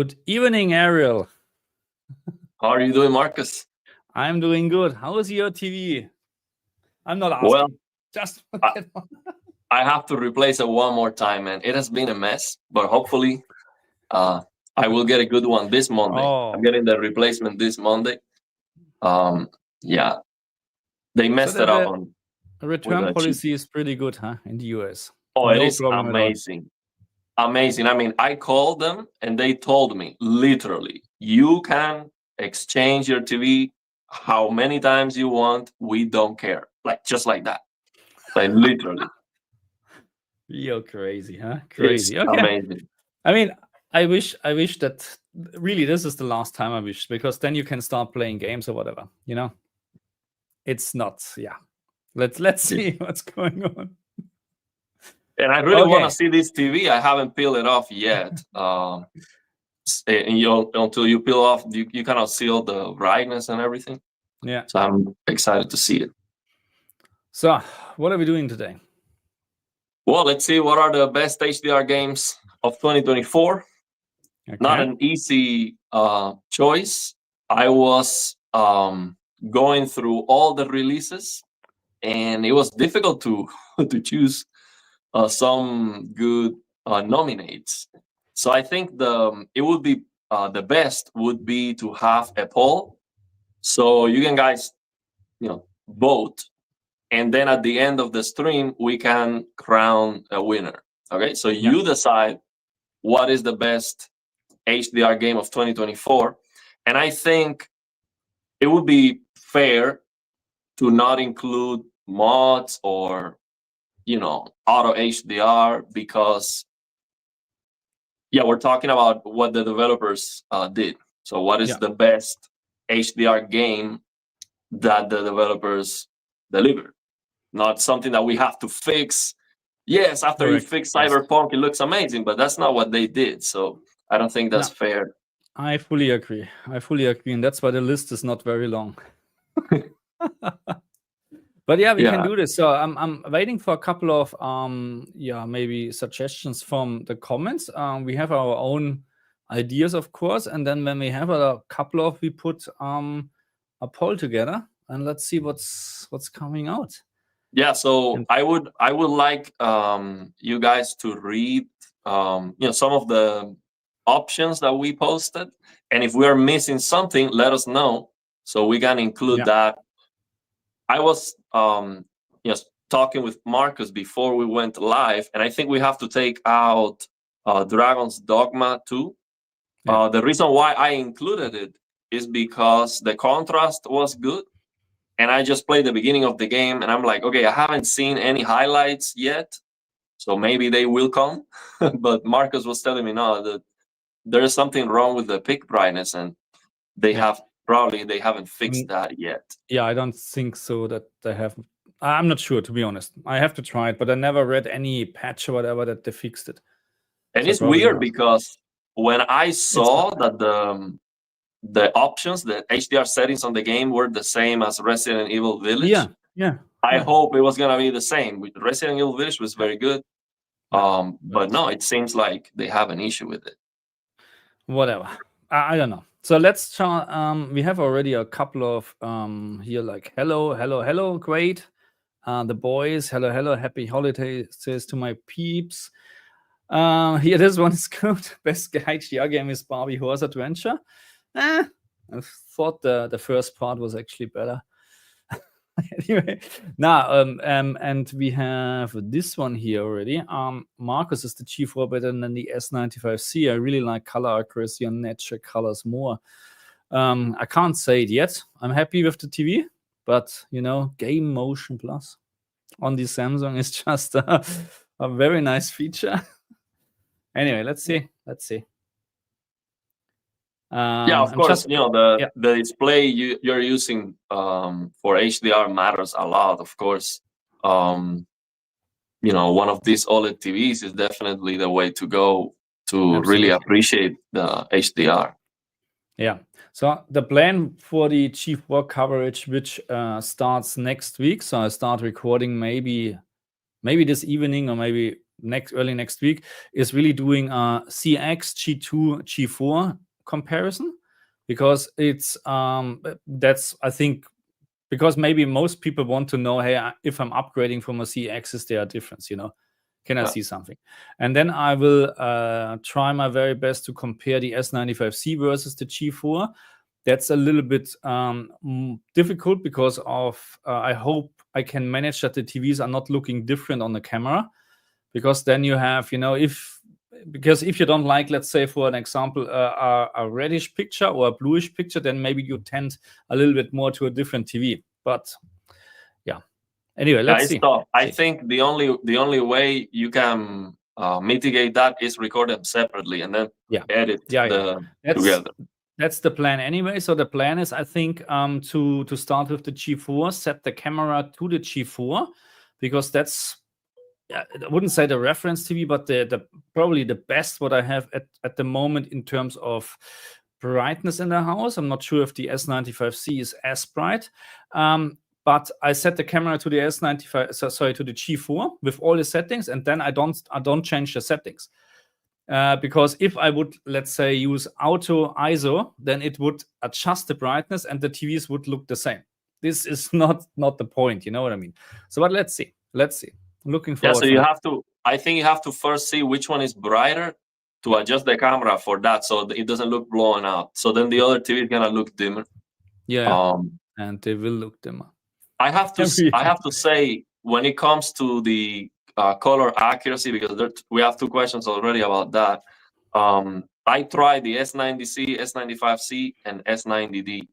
Good evening, Ariel. How are you doing, Marcus? I'm doing good. How is your TV? I'm not asking. Well, Just forget I have to replace it one more time, man. It has been a mess, but hopefully I will get a good one this Monday. Oh. I'm getting the replacement this Monday. Yeah, they messed it up on the return policy is pretty good, huh? In the US. Oh, it is amazing. Amazing. I mean, I called them and they told me literally, you can exchange your TV how many times you want. We don't care. Like just like that. Like literally. You're crazy, huh? Crazy. It's amazing. I mean, I wish that really this is the last time I wish, because then you can start playing games or whatever, you know? It's not, yeah. Let's see what's going on. And I really want to see this TV. I haven't peeled it off yet. And until you peel off, you cannot see all the brightness and everything. Yeah. So I'm excited to see it. So what are we doing today? Well, let's see what are the best HDR games of 2024. Okay. Not an easy choice. I was going through all the releases, and it was difficult to choose some good nominates. So I think it would be the best would be to have a poll, so you can guys vote, and then at the end of the stream we can crown a winner. Okay, so you decide what is the best HDR game of 2024, and I think it would be fair to not include mods or auto HDR, because we're talking about what the developers did. So what is the best HDR game that the developers delivered, not something that we have to fix. Yes, after you fix Cyberpunk, it looks amazing, but that's not what they did. So I don't think that's fair. I fully agree, and that's why the list is not very long. But we can do this. So I'm waiting for a couple of maybe suggestions from the comments. We have our own ideas, of course, and then when we have a couple of, we put a poll together, and let's see what's coming out. Yeah. So I would like you guys to read some of the options that we posted, and if we are missing something, let us know so we can include that. I was talking with Marcus before we went live, and I think we have to take out Dragon's Dogma 2. The reason why I included it is because the contrast was good, and I just played the beginning of the game, and I'm like, okay, I haven't seen any highlights yet, so maybe they will come. But Marcus was telling me, no, that there is something wrong with the peak brightness, and they haven't fixed that yet. Yeah, I don't think so that they have. I'm not sure, to be honest. I have to try it, but I never read any patch or whatever that they fixed it. And it's weird because when I saw that the options, the HDR settings on the game were the same as Resident Evil Village. I hope it was gonna be the same. Resident Evil Village was very good, but no, it seems like they have an issue with it. Whatever, I don't know. So let's try. We have already a couple of here, like hello, great. The boys, hello, happy holidays to my peeps. Here, this one is good. Best HDR game is Barbie Horse Adventure. I thought the first part was actually better. Anyway, now and we have this one here already. Marcus is the G4 better than the S95C. I really like color accuracy on natural colors more. I can't say it yet. I'm happy with the TV, but Game Motion Plus on the Samsung is just a very nice feature. Anyway, let's see. Of course, the display you're using for HDR matters a lot. Of course, one of these OLED TVs is definitely the way to go to really appreciate the HDR. Yeah. So the plan for the G4 coverage, which starts next week. So I start recording maybe this evening or maybe early next week, is really doing a CX G2 G4 comparison, because it's that's, I think, because maybe most people want to know, hey, if I'm upgrading from a CX, is there a difference? Can I see something? And then I will try my very best to compare the S95C versus the G4. That's a little bit difficult because of I hope I can manage that the TVs are not looking different on the camera, because then you have, because if you don't like, let's say for an example, a reddish picture or a bluish picture, then maybe you tend a little bit more to a different TV. But yeah, anyway, let's see. I think the only way you can mitigate that is record them separately and then edit together. That's the plan anyway. So the plan is, I think, to start with the G4, set the camera to the G4, because that's, I wouldn't say the reference TV, but the probably the best what I have at the moment in terms of brightness in the house. I'm not sure if the S95C is as bright, but I set the camera to the to the G4 with all the settings, and then I don't change the settings. Because if I would, let's say, use auto ISO, then it would adjust the brightness and the TVs would look the same. This is not the point, you know what I mean? So, but let's see. Looking forward. Yeah, so I think you have to first see which one is brighter to adjust the camera for that, so it doesn't look blown out. So then the other TV is gonna look dimmer. Yeah, and they will look dimmer. I have to say, when it comes to the color accuracy, because we have two questions already about that. I tried the S90C, S95C, and S90D.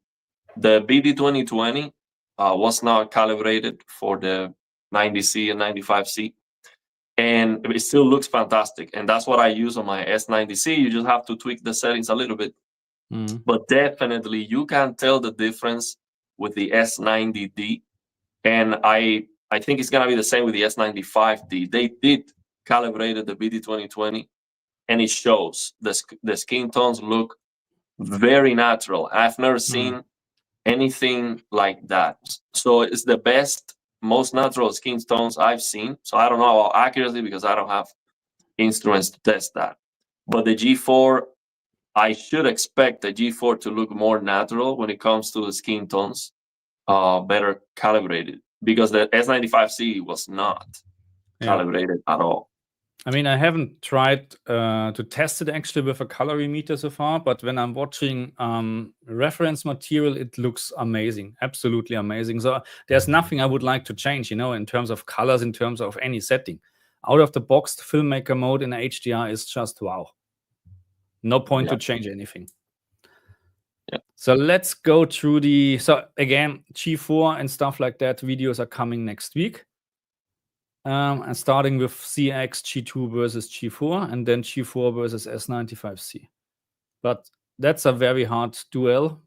The BD2020 was not calibrated for the 90C and 95C, and it still looks fantastic. And that's what I use on my S90C. You just have to tweak the settings a little bit, but definitely you can tell the difference with the S90D. And I think it's gonna be the same with the S95D. They did calibrate the BD2020, and it shows the skin tones look very natural. I've never seen anything like that. So it's the best, most natural skin tones I've seen. So I don't know about accuracy because I don't have instruments to test that. But the G4, I should expect the G4 to look more natural when it comes to the skin tones, better calibrated, because the S95C was not calibrated at all. I mean, I haven't tried to test it actually with a colorimeter so far, but when I'm watching reference material, it looks amazing, absolutely amazing. So there's nothing I would like to change, in terms of colors, in terms of any setting. Out of the box, the filmmaker mode in HDR is just wow. No point to change anything. So let's go through so again, G4 and stuff like that, videos are coming next week. And starting with CX G2 versus G4, and then G4 versus S95C. But that's a very hard duel,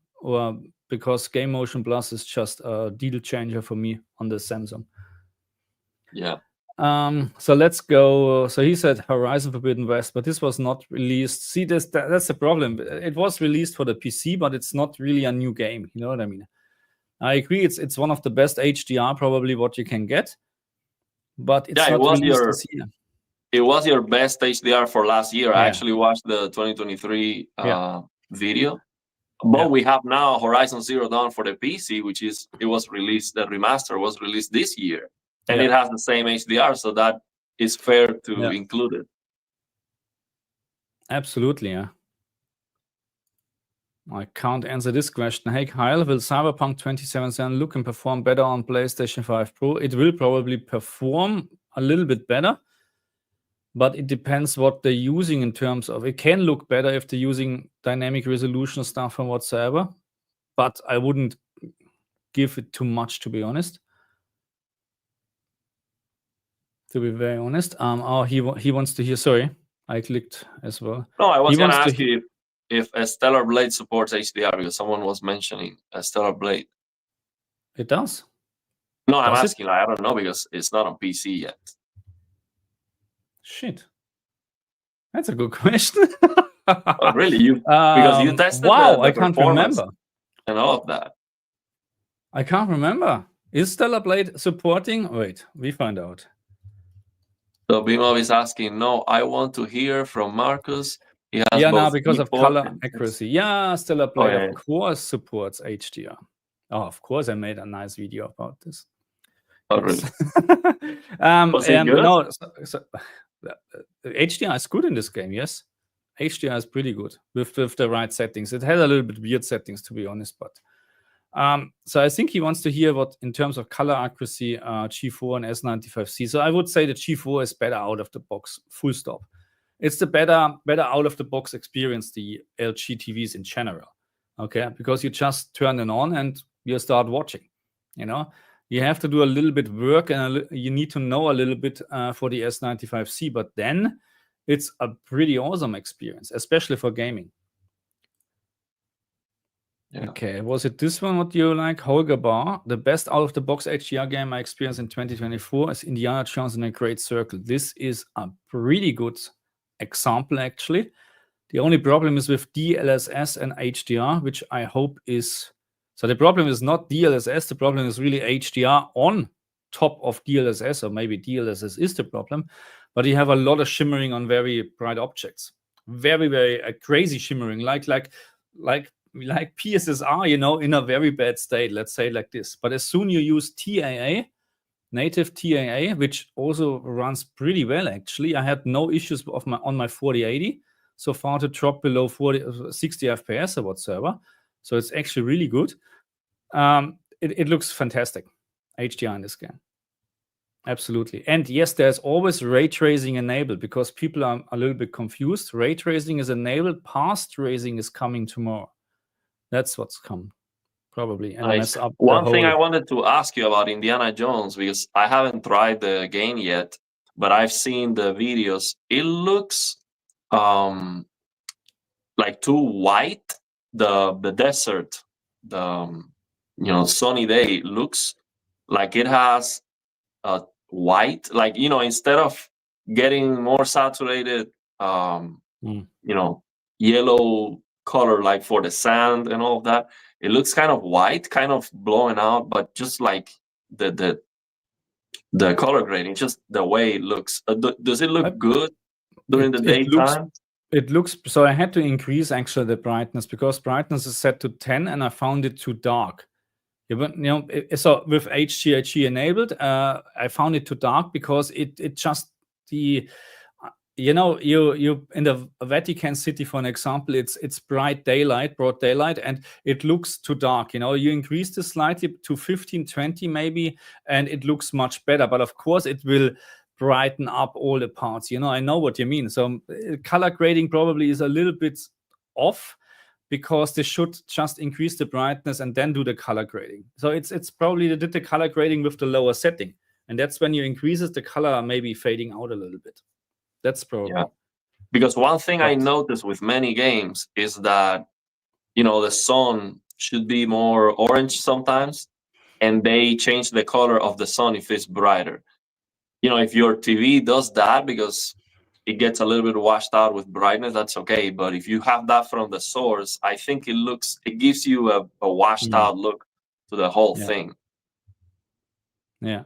because Game Motion Plus is just a deal changer for me on the Samsung. Yeah. So let's go. So he said Horizon Forbidden West, but this was not released. See, that's the problem. It was released for the PC, but it's not really a new game. You know what I mean? I agree. It's one of the best HDR probably what you can get. But it's not released this year. It was your best HDR for last year. I actually watched the 2023 video. But we have now Horizon Zero Dawn for the PC, it was released, the remaster was released this year. And it has the same HDR, so that is fair to include it. Absolutely, yeah. I can't answer this question. Hey, Kyle, will Cyberpunk 2077 look and perform better on PlayStation 5 Pro? It will probably perform a little bit better, but it depends what they're using in terms of... It can look better if they're using dynamic resolution stuff and whatsoever, but I wouldn't give it too much, to be honest. To be very honest. He wants to hear... Sorry, I clicked as well. No, I was going to ask you if a Stellar Blade supports HDR, because someone was mentioning a Stellar Blade. It does? No, I'm asking. I don't know, because it's not on PC yet. Shit. That's a good question. Oh, really? Because you tested the I can't remember. And all of that. I can't remember. Is Stellar Blade supporting? Wait, we find out. So Bimov is asking, no, I want to hear from Marcus. He has now both because of E4 color and accuracy. Yeah, Stellar Oh, Blade, yeah. of course, supports HDR. Oh, of course, I made a nice video about this. Oh, Yes. really? Was it good? No, HDR is good in this game, yes. HDR is pretty good with the right settings. It had a little bit weird settings, to be honest, but so I think he wants to hear what, in terms of color accuracy, G4 and S95C. So I would say the G4 is better out of the box, full stop. It's the better out of the box experience, the LG TVs in general. Okay, because you just turn it on and you start watching. You know, you have to do a little bit work and you need to know a little bit for the S95C, but then it's a pretty awesome experience, especially for gaming. Yeah. Okay, was it this one what you like? Holger Bar, the best out-of-the-box HDR game I experienced in 2024 is Indiana Jones in a Great Circle. This is a pretty good example, actually. The only problem is with DLSS and HDR, which I hope is... So the problem is not DLSS, the problem is really HDR on top of DLSS, or maybe DLSS is the problem, but you have a lot of shimmering on very bright objects. Very, very crazy shimmering, like PSSR, you know, in a very bad state, let's say like this. But as soon you use TAA, native TAA, which also runs pretty well, actually. I had no issues on my 4080 so far to drop below 60 FPS or whatsoever. So it's actually really good. It looks fantastic, HDR in this game. Absolutely. And yes, there's always ray tracing enabled, because people are a little bit confused. Ray tracing is enabled. Path tracing is coming tomorrow. That's what's come, probably. And Nice. One thing I wanted to ask you about Indiana Jones, because I haven't tried the game yet, but I've seen the videos. It looks like too white. The desert, the sunny day looks like it has white, like, instead of getting more saturated yellow color, like for the sand and all of that, it looks kind of white, kind of blowing out, but just like the color grading, just the way it looks. Does it look good during the daytime? It looks, so I had to increase actually the brightness, because brightness is set to 10 and I found it too dark. So with HDRG enabled, I found it too dark because it just you in the Vatican City, for an example, it's broad daylight, and it looks too dark. You increase this slightly to 15, 20 maybe, and it looks much better. But of course, it will brighten up all the parts. I know what you mean. So color grading probably is a little bit off, because they should just increase the brightness and then do the color grading. So it's probably they did the color grading with the lower setting, and that's when you increases the color maybe fading out a little bit. That's probably. Yeah. Because one thing I noticed with many games is that the sun should be more orange sometimes, and they change the color of the sun if it's brighter. If your TV does that because it gets a little bit washed out with brightness, that's okay. But if you have that from the source, I think it gives you a washed out look to the whole thing. Yeah.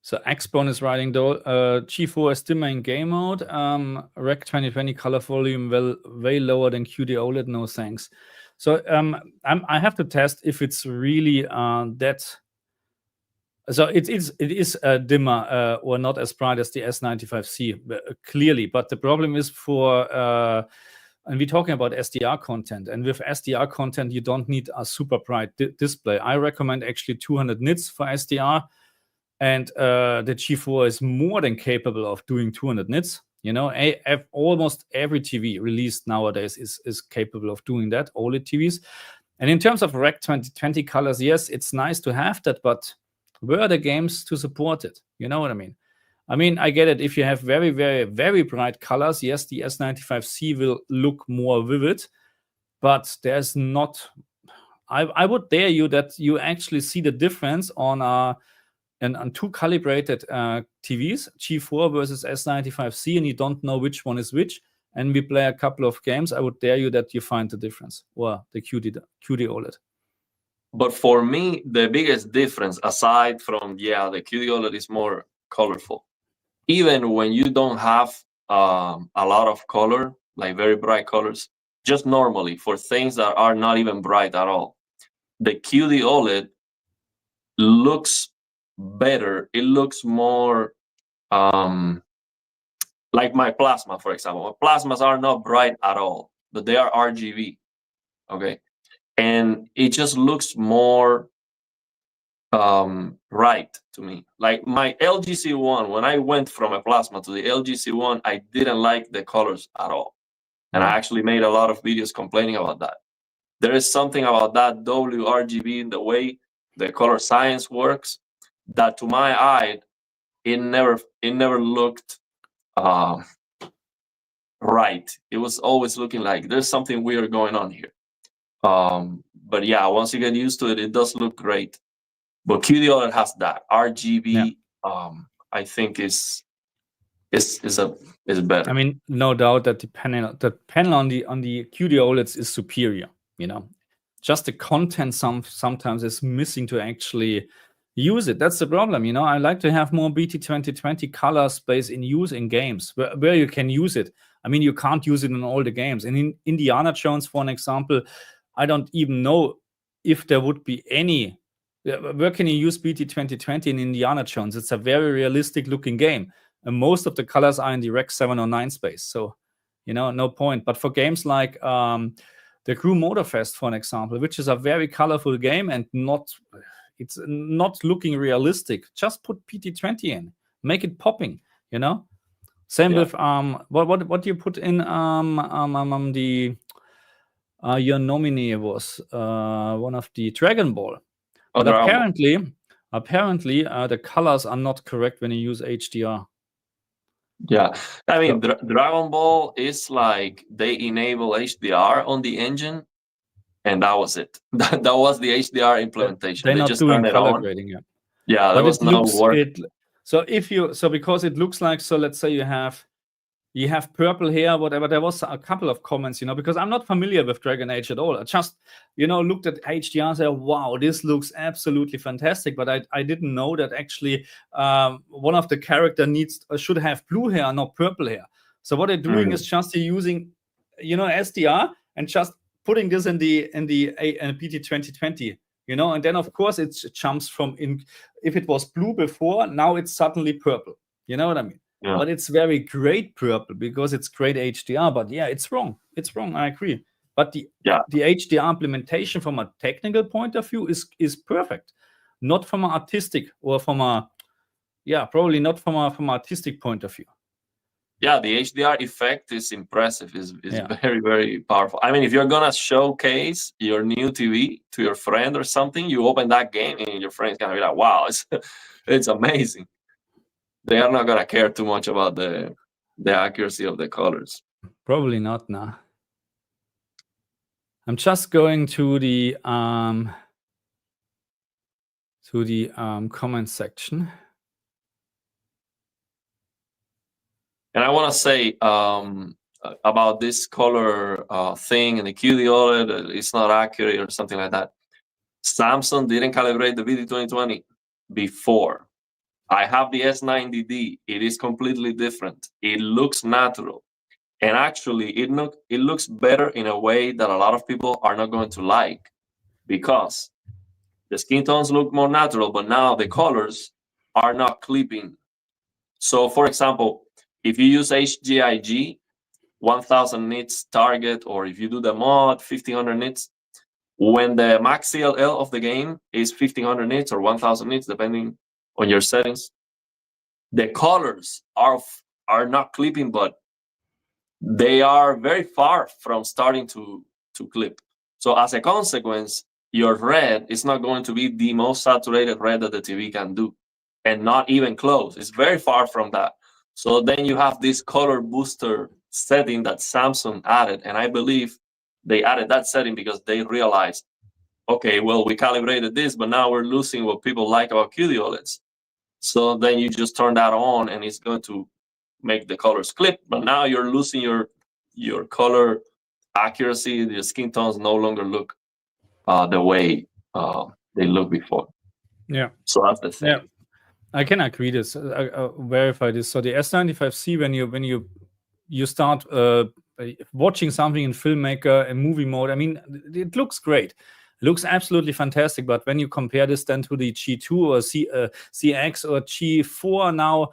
So Xbone is writing though, G4 is dimmer in game mode. Rec 2020 color volume way lower than QD OLED. No thanks. So I have to test if it's really that. So it is dimmer or not as bright as the S95C, clearly. But the problem is and we're talking about SDR content. And with SDR content, you don't need a super bright display. I recommend actually 200 nits for SDR. And the G4 is more than capable of doing 200 nits. Almost every TV released nowadays is capable of doing that, OLED TVs. And in terms of Rec 2020 colors, yes, it's nice to have that, but where are the games to support it? You know what I mean? I get it. If you have very, very, very bright colors, yes, the S95C will look more vivid, but there's not... I would dare you that you actually see the difference on two calibrated TVs, G4 versus S95C, and you don't know which one is which, and we play a couple of games, I would dare you that you find the difference, or the QD OLED. But for me, the biggest difference, aside from, the QD OLED is more colorful, even when you don't have a lot of color, like very bright colors, just normally for things that are not even bright at all, the QD OLED looks better. It looks more like my plasma, for example. Plasmas are not bright at all, but they are RGB. Okay. And it just looks more right to me. Like my LGC1, when I went from a plasma to the LGC1, I didn't like the colors at all. And I actually made a lot of videos complaining about that. There is something about that WRGB in the way the color science works that to my eye, it never looked right. It was always looking like there's something weird going on here. But yeah, once you get used to it, it does look great. But QD OLED has that RGB. I think is better. I mean, no doubt that the panel on the QD OLEDs is superior. You know, just the content sometimes is missing to actually use it. That's the problem. You know, I like to have more BT 2020 color space in use in games where you can use it. I mean, you can't use it in all the games. And in Indiana Jones, for an example, I don't even know if there would be any. Where can you use BT 2020 in Indiana Jones? It's a very realistic looking game. And most of the colors are in the Rec 709 space. So, you know, no point. But for games like the Crew Motorfest, for an example, which is a very colorful game and it's not looking realistic, just put PT20 in, make it popping, you know. Same with what do you put in the your nominee was one of the Dragon Ball. But apparently the colors are not correct when you use HDR. Yeah, I mean, Dragon Ball is like they enable HDR on the engine, and that was it. That was the HDR implementation. They're not doing color grading yet. Yeah, there was no work. So because it looks like, so let's say you have purple hair, whatever. There was a couple of comments, you know, because I'm not familiar with Dragon Age at all. I just, you know, looked at HDR and said, wow, this looks absolutely fantastic. But I didn't know that actually one of the character should have blue hair, not purple hair. So what they're doing is just using, you know, SDR and just putting this in the PT 2020, you know, and then of course it jumps from if it was blue before, now it's suddenly purple. You know what I mean? Yeah. But it's very great purple because it's great HDR. But yeah, it's wrong. It's wrong. I agree. But the HDR implementation from a technical point of view is perfect. Not from an artistic or probably not from an artistic point of view. Yeah, the HDR effect is impressive. Is very, very powerful. I mean, if you're gonna showcase your new TV to your friend or something, you open that game and your friend's gonna be like, "Wow, it's amazing." They are not gonna care too much about the accuracy of the colors. Probably not now. I'm just going to the comment section. And I want to say about this color thing and the QD OLED, it's not accurate or something like that. Samsung didn't calibrate the BT 2020 before. I have the S90D. It is completely different. It looks natural. And actually, it looks better in a way that a lot of people are not going to like, because the skin tones look more natural, but now the colors are not clipping. So, for example, if you use HGIG, 1000 nits target, or if you do the mod, 1500 nits, when the max CLL of the game is 1500 nits or 1000 nits, depending on your settings, the colors are not clipping, but they are very far from starting to clip. So as a consequence, your red is not going to be the most saturated red that the TV can do, and not even close. It's very far from that. So then you have this color booster setting that Samsung added, and I believe they added that setting because they realized, okay, well, we calibrated this, but now we're losing what people like about QD OLEDs. So then you just turn that on, and it's going to make the colors clip, but now you're losing your color accuracy. The skin tones no longer look the way they looked before. Yeah. So that's the thing. I can agree this. Verify this. So the S95C, when you start watching something in filmmaker and movie mode, I mean, it looks great. It looks absolutely fantastic. But when you compare this then to the G2 or CX or G4 now,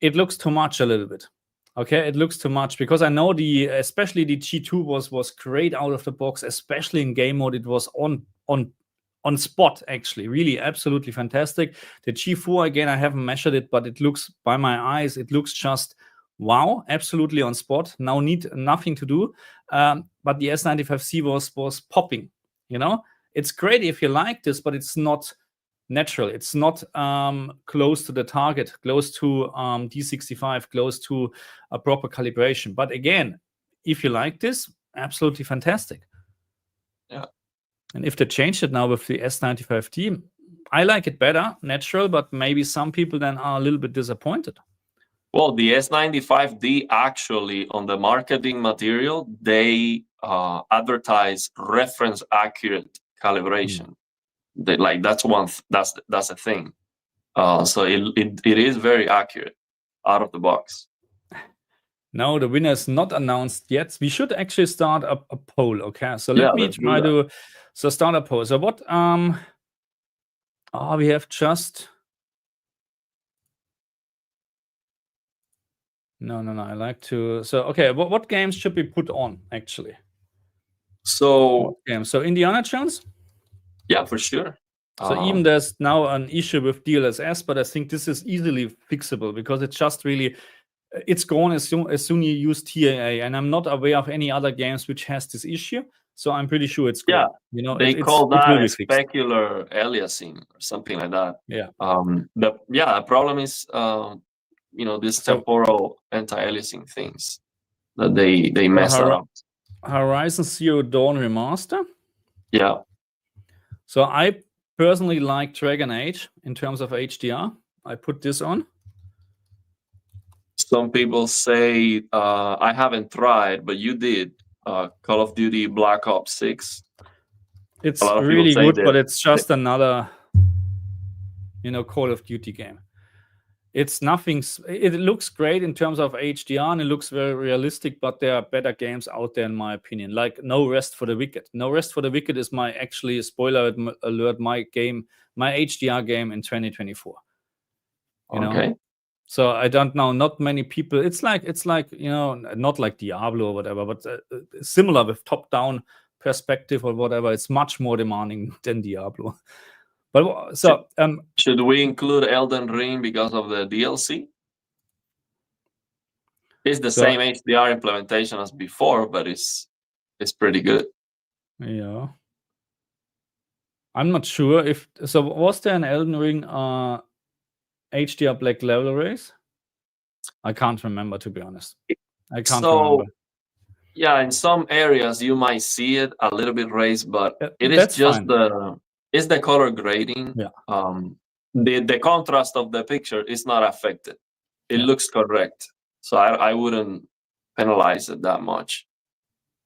it looks too much a little bit. Okay, it looks too much, because I know especially the G2 was great out of the box, especially in game mode. It was on spot, actually, really absolutely fantastic. The G4, again, I haven't measured it, but it looks, by my eyes, it looks just wow, absolutely on spot. Now need nothing to do. But the S95C was popping. It's great if you like this, but it's not natural. It's not close to the target, close to D65, close to a proper calibration. But again, if you like this, absolutely fantastic. Yeah. And if they changed it now with the S95D, I like it better, natural, but maybe some people then are a little bit disappointed. Well, the S95D actually, on the marketing material, they advertise reference accurate calibration. That's a thing. So it is very accurate out of the box. No, the winner is not announced yet. We should actually start a poll. Okay, so let me try to start a poll. So what? We have just. No. I like to. So okay, what games should we put on actually? So games. So Indiana Jones. Yeah, for sure. So even there's now an issue with DLSS, but I think this is easily fixable, because it's just really, it's gone as soon you use TAA, and I'm not aware of any other games which has this issue. So I'm pretty sure it's gone. Yeah, they call that a specular aliasing or something like that. Yeah. The problem is, these temporal anti-aliasing things that they mess that up. Horizon Zero Dawn Remaster. Yeah. So I personally like Dragon Age in terms of HDR. I put this on. Some people say, I haven't tried, but you did, Call of Duty Black Ops 6. It's really good, but it's just another, Call of Duty game. It's nothing. It looks great in terms of HDR, and it looks very realistic, but there are better games out there, in my opinion. Like No Rest for the Wicked. No Rest for the Wicked is actually, spoiler alert, my HDR game in 2024. Okay. So I don't know. Not many people. It's like not like Diablo or whatever, but similar with top-down perspective or whatever. It's much more demanding than Diablo. But so should we include Elden Ring because of the DLC? It's the same HDR implementation as before, but it's pretty good. Yeah. I'm not sure if so. Was there an Elden Ring HDR Black Level race? I can't remember, to be honest. I can't remember. Yeah, in some areas you might see it a little bit raised, but it is just it's the color grading. Yeah. The contrast of the picture is not affected. It looks correct. So I wouldn't penalize it that much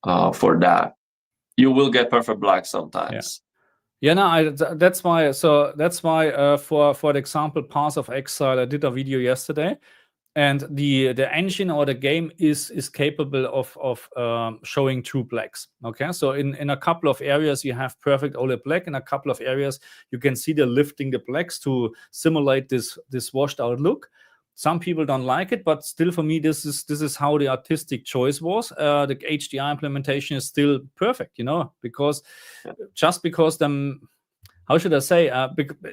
for that. You will get perfect black sometimes. Yeah, no, that's why. So that's why, for example, Path of Exile, I did a video yesterday, and the engine or the game is capable of showing true blacks. Okay, so in a couple of areas you have perfect OLED black. In a couple of areas you can see they're lifting the blacks to simulate this washed out look. Some people don't like it, but still, for me, this is how the artistic choice was. The HDR implementation is still perfect, because just because them. How should I say?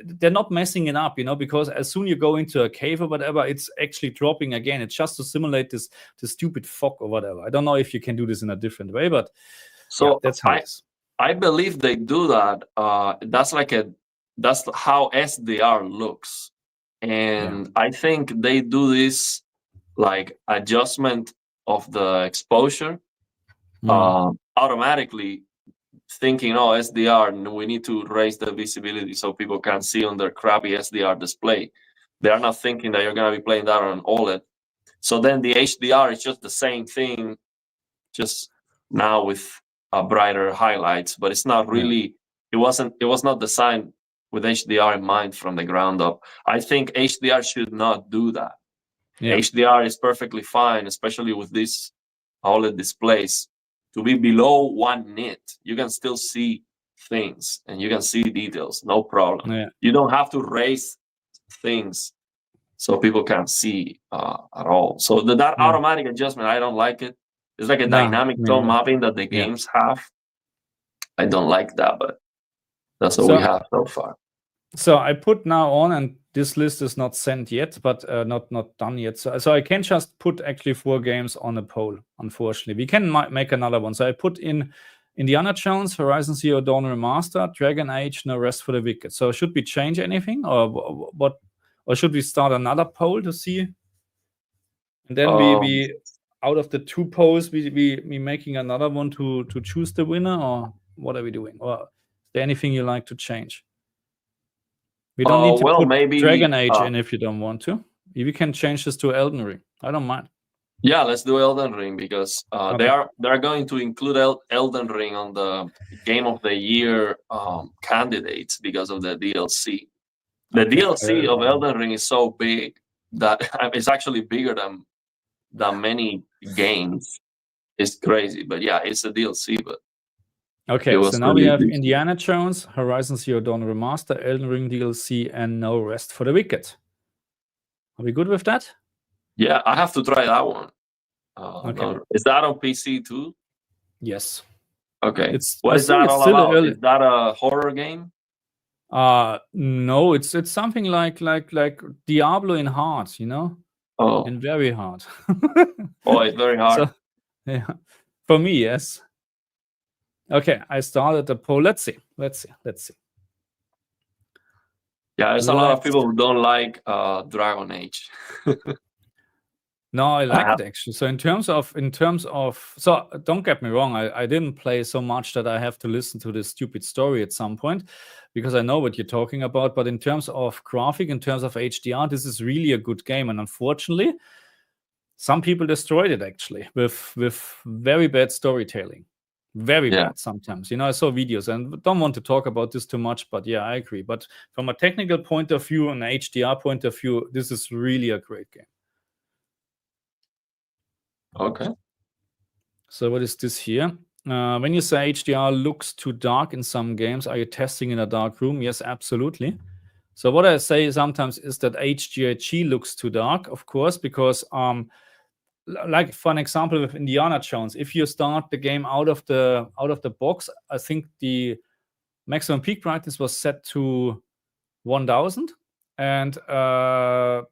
They're not messing it up, because as soon you go into a cave or whatever, it's actually dropping again. It's just to simulate this stupid fog or whatever. I don't know if you can do this in a different way, but that's how it is. I believe they do that. That's how SDR looks. And I think they do this like adjustment of the exposure automatically, thinking, SDR, we need to raise the visibility so people can see on their crappy SDR display. They are not thinking that you're going to be playing that on OLED. So then the HDR is just the same thing, just now with brighter highlights, but it's not really, it was not designed with HDR in mind from the ground up. I think HDR should not do that. Yeah. HDR is perfectly fine, especially with these OLED displays, to be below 1 nit. You can still see things and you can see details, no problem. Yeah. You don't have to raise things so people can't see at all. So that automatic adjustment, I don't like it. It's like a dynamic tone mapping that the games have. I don't like that, but that's what we have so far. So I put now on, and this list is not sent yet, but not done yet. So I can just put actually 4 games on a poll, unfortunately. We can make another one. So I put in Indiana Jones, Horizon Zero Dawn Remastered, Dragon Age, No Rest for the Wicked. So should we change anything, or what? Or should we start another poll to see? And then we out of the 2 polls, we making another one to choose the winner, or what are we doing? Or is there anything you like to change? We don't need to put maybe Dragon Age in if you don't want to. We can change this to Elden Ring. I don't mind. Yeah, let's do Elden Ring because they are going to include Elden Ring on the Game of the Year candidates because of the DLC. The DLC of Elden Ring is so big that it's actually bigger than many games. It's crazy, but yeah, it's a DLC. But okay, so now we have Indiana Jones, Horizon Zero Dawn Remaster, Elden Ring DLC, and No Rest for the Wicked. Are we good with that? Yeah, I have to try that one. Okay. Is that on PC too? Yes. Okay. What is that all about? Is that a horror game? No, it's something like Diablo in hard, you know? Oh. And very hard. Oh, it's very hard. So, yeah. For me, yes. Okay, I started the poll. Let's see. Yeah, there's a lot of people who don't like Dragon Age. No, I like it actually. So in terms of, so don't get me wrong, I didn't play so much that I have to listen to this stupid story at some point, because I know what you're talking about. But in terms of graphic, in terms of HDR, this is really a good game. And unfortunately, some people destroyed it actually with very bad storytelling. Very bad sometimes. You know, I saw videos and don't want to talk about this too much, but yeah, I agree. But from a technical point of view and an HDR point of view, this is really a great game. Okay. So what is this here? When you say HDR looks too dark in some games, are you testing in a dark room? Yes, absolutely. So what I say sometimes is that HDRG looks too dark, of course, because like for an example with Indiana Jones, if you start the game out of the box, I think the maximum peak brightness was set to 1000 and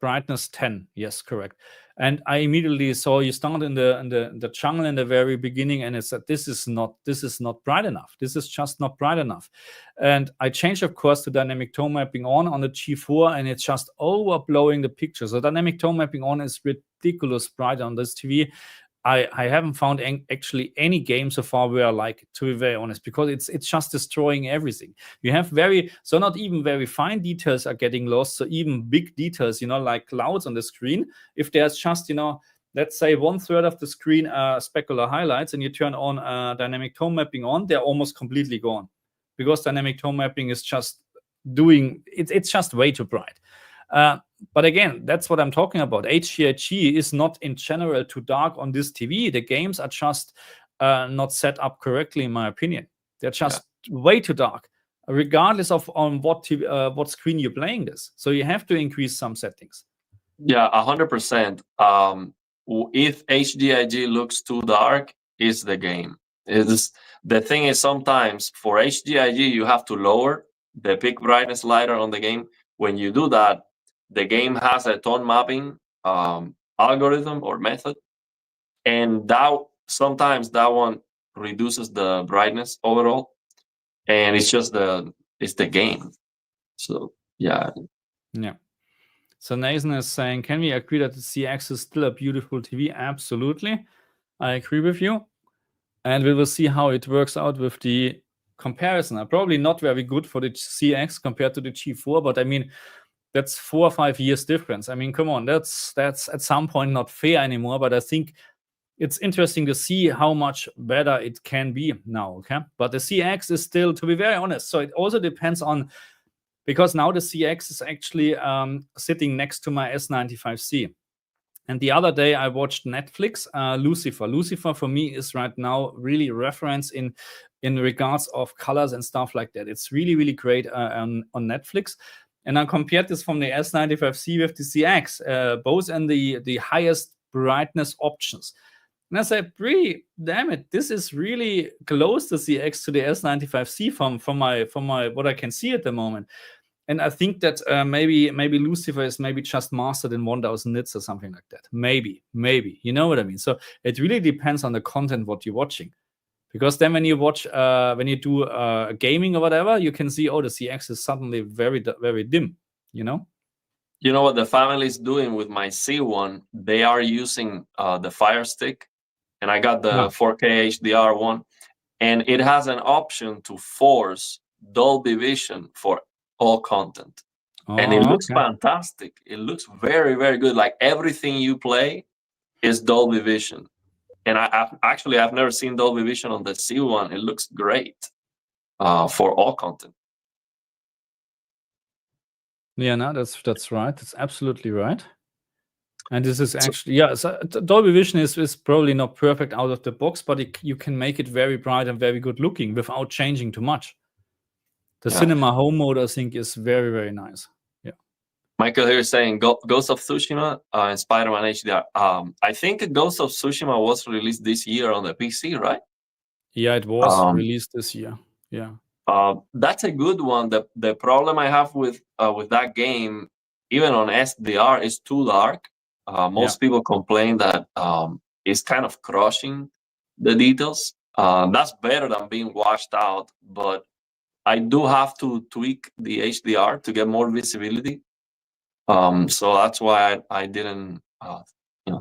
brightness 10. Yes, correct. And I immediately saw you start in the jungle in the very beginning, and it said this is not bright enough. This is just not bright enough. And I changed, of course, to dynamic tone mapping on the G4, and it's just overblowing the picture. So dynamic tone mapping on is ridiculous bright on this TV. I haven't found actually any game so far where I like it, to be very honest, because it's just destroying everything. You have not even very fine details are getting lost. So even big details, you know, like clouds on the screen, if there's just, you know, let's say 1/3 of the screen specular highlights, and you turn on dynamic tone mapping on, they're almost completely gone, because dynamic tone mapping is just it's just way too bright. But again, that's what I'm talking about. HDRG is not in general too dark on this TV. The games are just not set up correctly, in my opinion. They're just way too dark, regardless of on what screen you're playing this. So you have to increase some settings. Yeah, 100%. If HDRG looks too dark, it's the game. The thing is, sometimes for HDRG, you have to lower the peak brightness slider on the game. When you do that, the game has a tone mapping algorithm or method, and sometimes that one reduces the brightness overall, and it's just the game. So yeah. So Nathan is saying, can we agree that the CX is still a beautiful TV? Absolutely, I agree with you, and we will see how it works out with the comparison. Probably not very good for the CX compared to the G4, but I mean, that's 4 or 5 years difference. I mean, come on, that's at some point not fair anymore. But I think it's interesting to see how much better it can be now. Okay, but the CX is still, to be very honest. So it also depends on because now the CX is actually sitting next to my S95C. And the other day I watched Netflix, Lucifer. Lucifer for me is right now really reference in regards of colors and stuff like that. It's really, really great on Netflix. And I compared this from the S95C with the CX, both in the highest brightness options. And I said, pretty damn it, this is really close to CX to the S95C from my what I can see at the moment. And I think that maybe Lucifer is maybe just mastered in 1000 nits or something like that. Maybe, you know what I mean? So it really depends on the content what you're watching. Because then when you watch, when you do gaming or whatever, you can see, oh, the CX is suddenly very, very dim, you know? You know what the family is doing with my C1? They are using the Fire Stick, and I got the 4K HDR one, and it has an option to force Dolby Vision for all content. And it looks fantastic. It looks very, very good. Like everything you play is Dolby Vision. And I've never seen Dolby Vision on the C1. It looks great for all content. Yeah, no, that's right. That's absolutely right. And this is actually, so Dolby Vision is probably not perfect out of the box, but you can make it very bright and very good looking without changing too much. The cinema home mode, I think, is very, very nice. Yeah. Michael here is saying Ghost of Tsushima and Spider-Man HDR. I think Ghost of Tsushima was released this year on the PC, right? Yeah, it was released this year. Yeah. That's a good one. The problem I have with that game, even on SDR, is too dark. Most people complain that it's kind of crushing the details. That's better than being washed out, but I do have to tweak the HDR to get more visibility. So that's why I didn't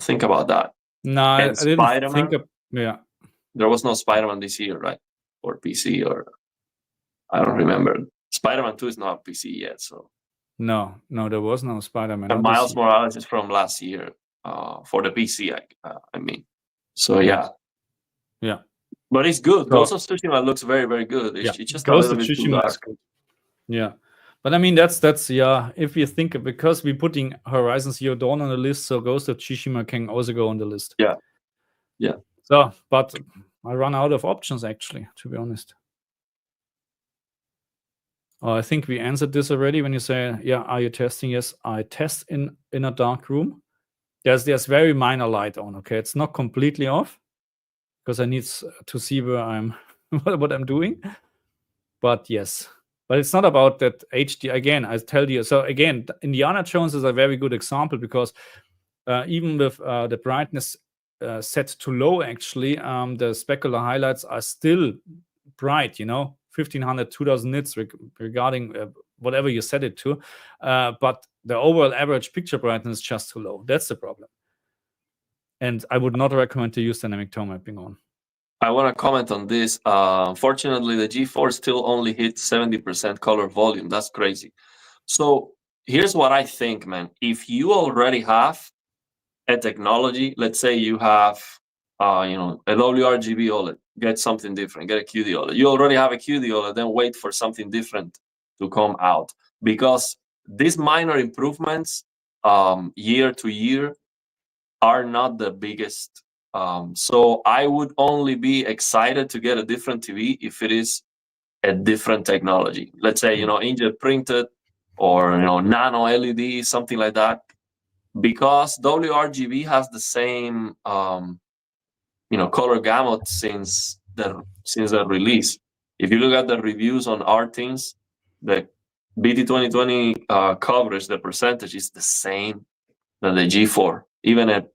think about that. No, I didn't think of, there was no Spider-Man this year, right? Or PC, or I don't remember. Spider-Man 2 is not PC yet, so no, there was no Spider-Man. And Miles Morales is from last year for the PC, I mean. So yeah. But it's good. Ghost of Tsushima looks very, very good. It's just a little bit too dark. Yeah. But I mean, that's if you think, because we're putting Horizon Zero Dawn on the list, so Ghost of Tsushima can also go on the list. Yeah. So, but I run out of options, actually, to be honest. I think we answered this already when you say, are you testing? Yes, I test in a dark room. There's very minor light on, okay? It's not completely off, because I need to see where I'm, what I'm doing. But yes. But it's not about that HD. Again, I tell you. So again, Indiana Jones is a very good example, because even with the brightness set to low, actually, the specular highlights are still bright, 1500, 2000 nits regarding whatever you set it to. But the overall average picture brightness is just too low. That's the problem. And I would not recommend to use dynamic tone mapping on. I want to comment on this. Fortunately, the G4 still only hits 70% color volume. That's crazy. So here's what I think, man. If you already have a technology, let's say you have, a WRGB OLED, get something different, get a QD OLED. You already have a QD OLED, then wait for something different to come out. Because these minor improvements year to year are not the biggest. So I would only be excited to get a different TV if it is a different technology. Let's say, inkjet printed or, nano LED, something like that. Because WRGB has the same, color gamut since the release. If you look at the reviews on RTings, the BT 2020 coverage, the percentage is the same than the G4. Even an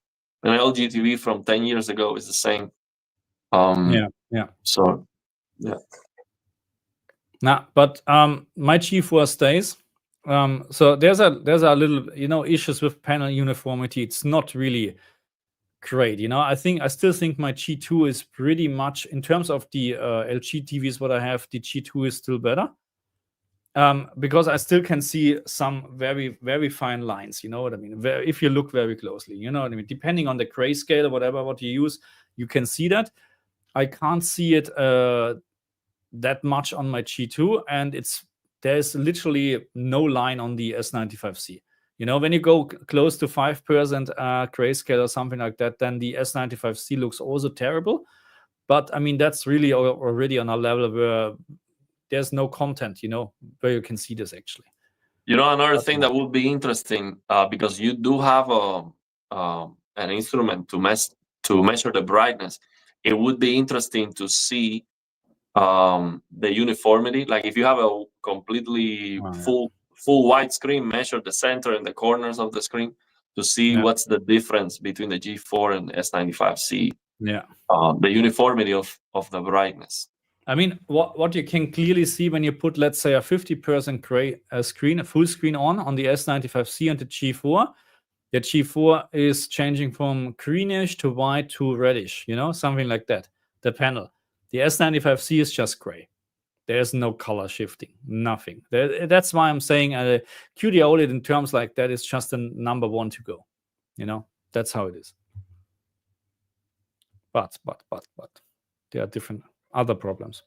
LG TV from 10 years ago is the same. So, yeah. Nah, but my G4 stays. So there's a little, issues with panel uniformity. It's not really great. I still think my G2 is pretty much, in terms of the LG TVs, what I have, the G2 is still better. Because I still can see some very, very fine lines, you know what I mean? If you look very closely, you know what I mean? Depending on the grayscale or what you use, you can see that. I can't see it that much on my G2, and it's there's literally no line on the S95C. When you go close to 5% grayscale or something like that, then the S95C looks also terrible. But I mean, that's really already on a level where there's no content, where you can see this actually. Another thing that would be interesting, because you do have an instrument to measure the brightness. It would be interesting to see the uniformity. Like if you have a completely full white screen, measure the center and the corners of the screen to see what's the difference between the G4 and S95C. Yeah. The uniformity of the brightness. I mean, what you can clearly see when you put, let's say, a 50% gray screen, a full screen on the S95C and the G4, the G4 is changing from greenish to white to reddish, something like that, the panel. The S95C is just gray. There's no color shifting, nothing. That's why I'm saying QD OLED in terms like that is just the number one to go. That's how it is. But there are different other problems.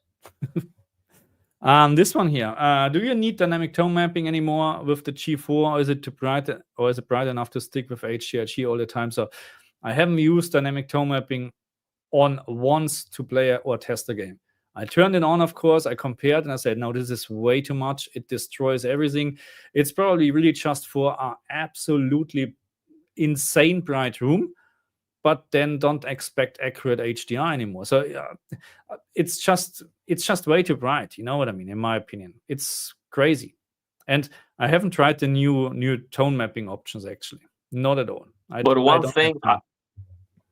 This one here. Do you need dynamic tone mapping anymore with the G4, or is it too bright, or is it bright enough to stick with HDR all the time? So I haven't used dynamic tone mapping on once to play or test a game. I turned it on, of course. I compared and I said, no, this is way too much. It destroys everything. It's probably really just for an absolutely insane bright room, but then don't expect accurate HDR anymore. So it's just way too bright. You know what I mean? In my opinion, it's crazy. And I haven't tried the new tone mapping options actually. Not at all. But one thing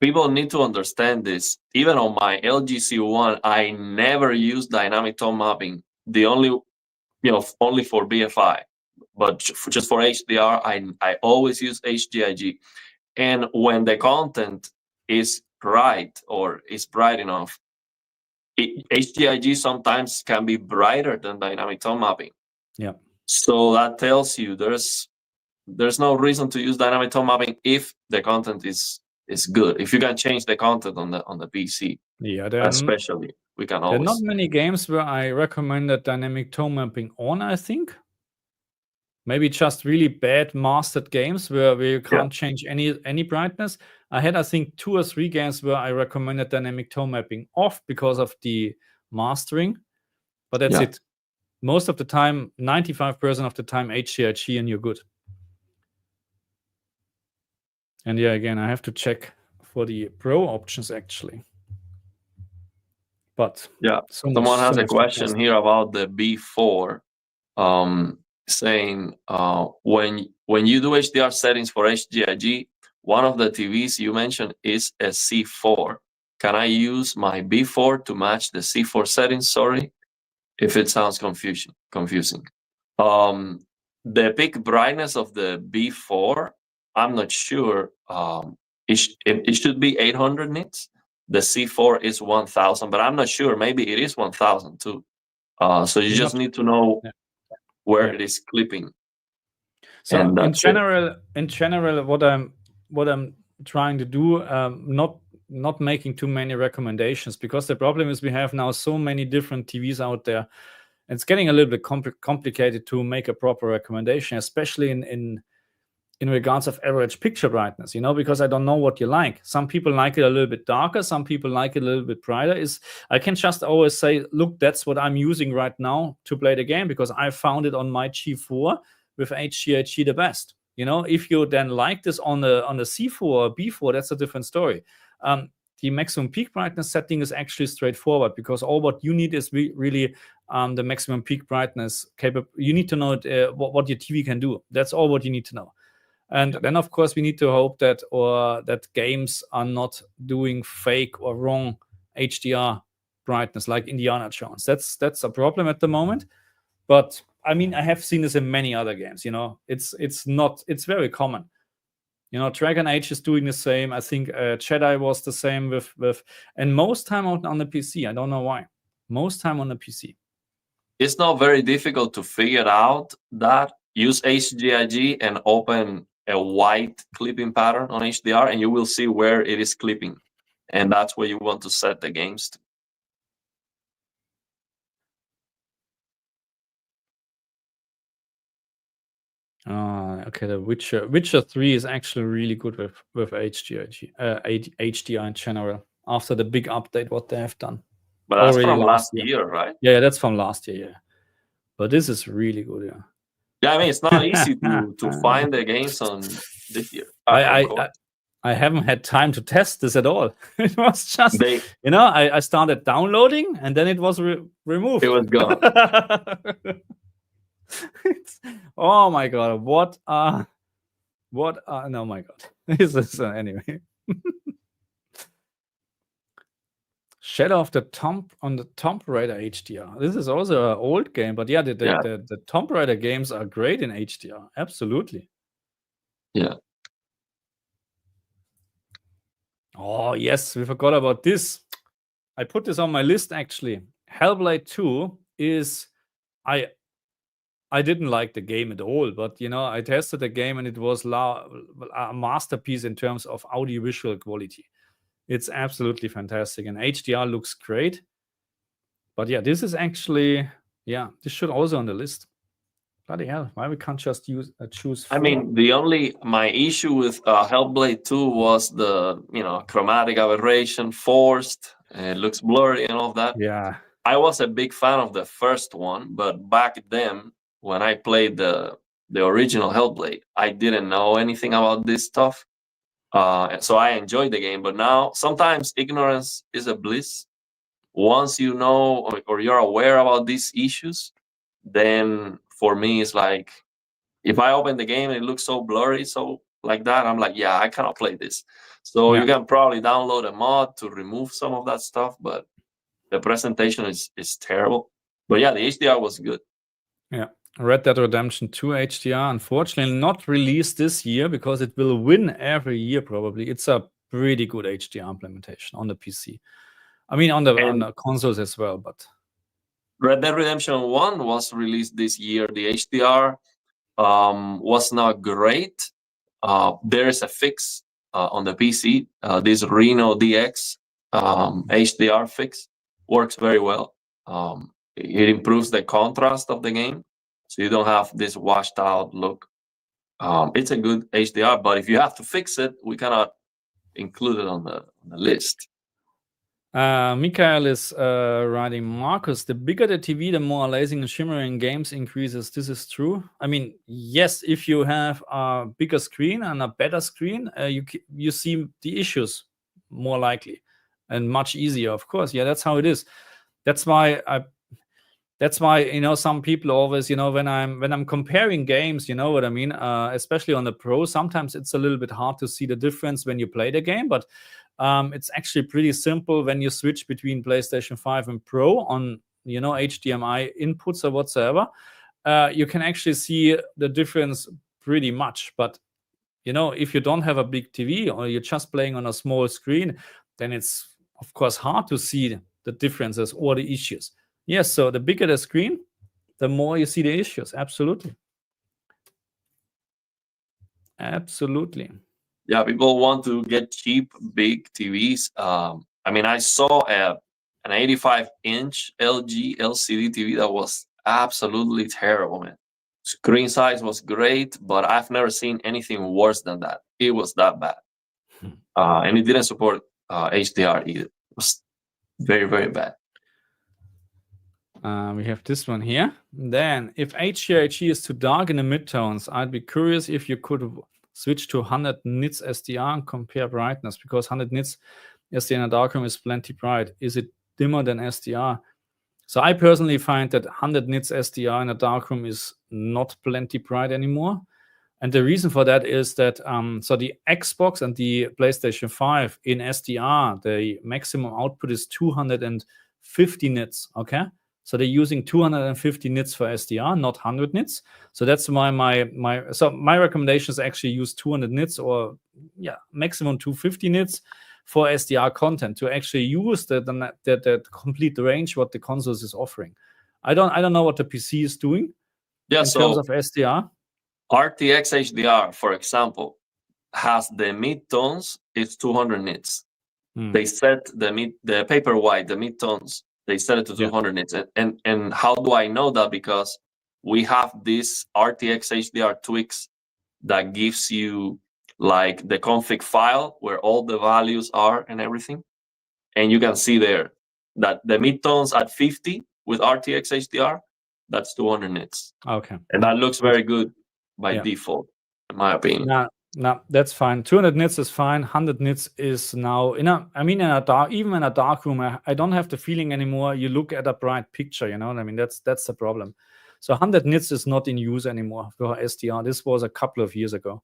people need to understand this. Even on my LG C1, I never use dynamic tone mapping. The only for BFI, but just for HDR, I always use HDIG. And when the content is right or is bright enough, HDIG sometimes can be brighter than dynamic tone mapping. Yeah. So that tells you there's no reason to use dynamic tone mapping if the content is good. If you can change the content on the PC, especially, we can always. There are not many games where I recommended dynamic tone mapping on, I think. Maybe just really bad mastered games where you can't change any brightness. I had, I think, 2 or 3 games where I recommended dynamic tone mapping off because of the mastering. But that's it. Most of the time, 95% of the time, HDRG and you're good. And again, I have to check for the Pro options actually. But someone has a question here about the B4. Saying when you do HDR settings for HDIG, one of the TVs you mentioned is a C4. Can I use my B4 to match the C4 settings? Sorry if it sounds confusing. The peak brightness of the B4, I'm not sure. It should be 800 nits. The C4 is 1000, but I'm not sure. Maybe it is 1000 too. So you just need to know where it is clipping. So in general, what I'm trying to do, not making too many recommendations, because the problem is we have now so many different TVs out there. It's getting a little bit complicated to make a proper recommendation, especially in regards of average picture brightness, because I don't know what you like. Some people like it a little bit darker. Some people like it a little bit brighter. I can just always say, look, that's what I'm using right now to play the game, because I found it on my G4 with HDIG the best. If you then like this on the C4 or B4, that's a different story. The maximum peak brightness setting is actually straightforward, because all what you need is really the maximum peak brightness capable. You need to know what your TV can do. That's all what you need to know. And then, of course, we need to hope that games are not doing fake or wrong HDR brightness like Indiana Jones. That's a problem at the moment. But I mean, I have seen this in many other games. It's very common. Dragon Age is doing the same. I think Jedi was the same with, and most time on the PC. I don't know why. Most time on the PC. It's not very difficult to figure out that. Use HDIG and open a white clipping pattern on HDR, and you will see where it is clipping. And that's where you want to set the games to. Okay, the Witcher 3 is actually really good with HDR in general. After the big update, what they have done. But that's from last year, right? Yeah, that's from last year. Yeah, but this is really good. Yeah. Yeah, I mean, it's not easy to find the games on this year. I haven't had time to test this at all. It was just, I started downloading and then it was removed. It was gone. Oh my god! Oh my god! This is anyway. Shadow of the Tomb Raider HDR. This is also an old game, but yeah, the Tomb Raider games are great in HDR. Absolutely. Yeah. Oh yes, we forgot about this. I put this on my list actually. Hellblade 2 is I didn't like the game at all, but I tested the game and it was a masterpiece in terms of audiovisual quality. It's absolutely fantastic, and HDR looks great. But yeah, this is actually this should also on the list. Bloody hell! Why we can't just choose 4? I mean, my issue with Hellblade 2 was the chromatic aberration, forced. It looks blurry and all of that. Yeah. I was a big fan of the first one, but back then when I played the original Hellblade, I didn't know anything about this stuff. So I enjoyed the game, but now sometimes ignorance is a bliss. Once you know or you're aware about these issues, then for me it's like, if I open the game and it looks so blurry, so like that, I'm like, yeah, I cannot play this. So you can probably download a mod to remove some of that stuff, but the presentation is terrible. But yeah, the HDR was good. Yeah. Red Dead Redemption 2 HDR, unfortunately not released this year because it will win every year probably. It's a pretty good HDR implementation on the PC. I mean, on the consoles as well, but Red Dead Redemption 1 was released this year. The HDR was not great. There is a fix on the PC. This Reno DX HDR fix works very well. It improves the contrast of the game, so you don't have this washed out look. It's a good HDR, but if you have to fix it, we cannot include it on the list. Mikael is writing, Marcus, the bigger the TV, the more lasing and shimmering games increases. This is true. I mean, yes, if you have a bigger screen and a better screen, you see the issues more likely and much easier, of course. Yeah, that's how it is. That's why some people always, when I'm comparing games, you know what I mean, especially on the Pro, sometimes it's a little bit hard to see the difference when you play the game, but it's actually pretty simple when you switch between PlayStation 5 and Pro on HDMI inputs or whatsoever. You can actually see the difference pretty much. But if you don't have a big TV or you're just playing on a small screen, then it's of course hard to see the differences or the issues. Yes, so the bigger the screen, the more you see the issues. Absolutely. Yeah, people want to get cheap, big TVs. I mean, I saw an 85-inch LG LCD TV that was absolutely terrible, man. Screen size was great, but I've never seen anything worse than that. It was that bad. And it didn't support HDR either. It was very, very bad. We have this one here. Then, if HDR is too dark in the midtones, I'd be curious if you could switch to 100 nits SDR and compare brightness, because 100 nits SDR in a darkroom is plenty bright. Is it dimmer than SDR? So I personally find that 100 nits SDR in a darkroom is not plenty bright anymore. And the reason for that is that so the Xbox and the PlayStation 5 in SDR, the maximum output is 250 nits, okay? So they're using 250 nits for SDR, not 100 nits. So that's why my recommendation is actually use 200 nits or maximum 250 nits for SDR content to actually use the complete range what the consoles is offering. I don't know what the PC is doing in terms of SDR. RTX HDR, for example, has the midtones. It's 200 nits. They set the paper white, the midtones. They set it to 200 nits. And how do I know that? Because we have this RTX HDR tweaks that gives you like the config file where all the values are and everything. And you can see there that the midtones at 50 with RTX HDR, that's 200 nits. Okay. And that looks very good by default, in my opinion. No, that's fine. 200 nits is fine. 100 nits is now even in a dark room, I don't have the feeling anymore. You look at a bright picture, you know what I mean? That's the problem. So 100 nits is not in use anymore for SDR. This was a couple of years ago.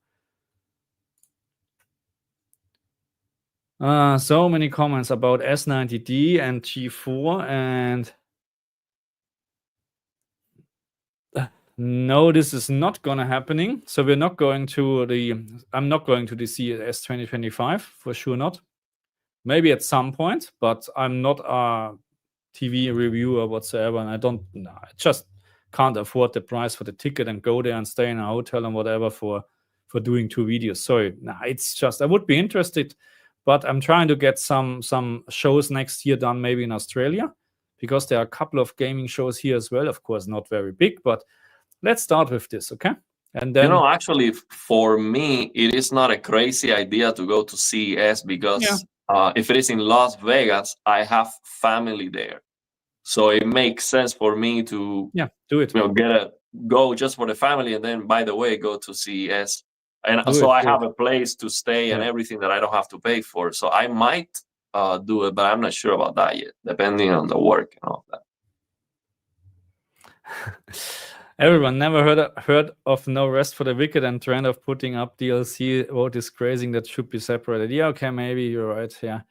So many comments about S90D and G4 and no, this is not gonna happening. So we're not going to I'm not going to the CES 2025 for sure not. Maybe at some point, but I'm not a TV reviewer whatsoever, and I just can't afford the price for the ticket and go there and stay in a hotel and whatever for doing 2 videos. Sorry, it's just I would be interested, but I'm trying to get some shows next year done maybe in Australia, because there are a couple of gaming shows here as well. Of course, not very big, but let's start with this, okay? And then actually, for me, it is not a crazy idea to go to CES because if it is in Las Vegas, I have family there, so it makes sense for me to do it. Go just for the family, and then by the way, go to CES, and so I have a place to stay and everything that I don't have to pay for. So I might do it, but I'm not sure about that yet, depending on the work and all that. Everyone never heard of No Rest for the Wicked and trend of putting up DLC. What is crazy that should be separated? Yeah, okay, maybe you're right. Yeah,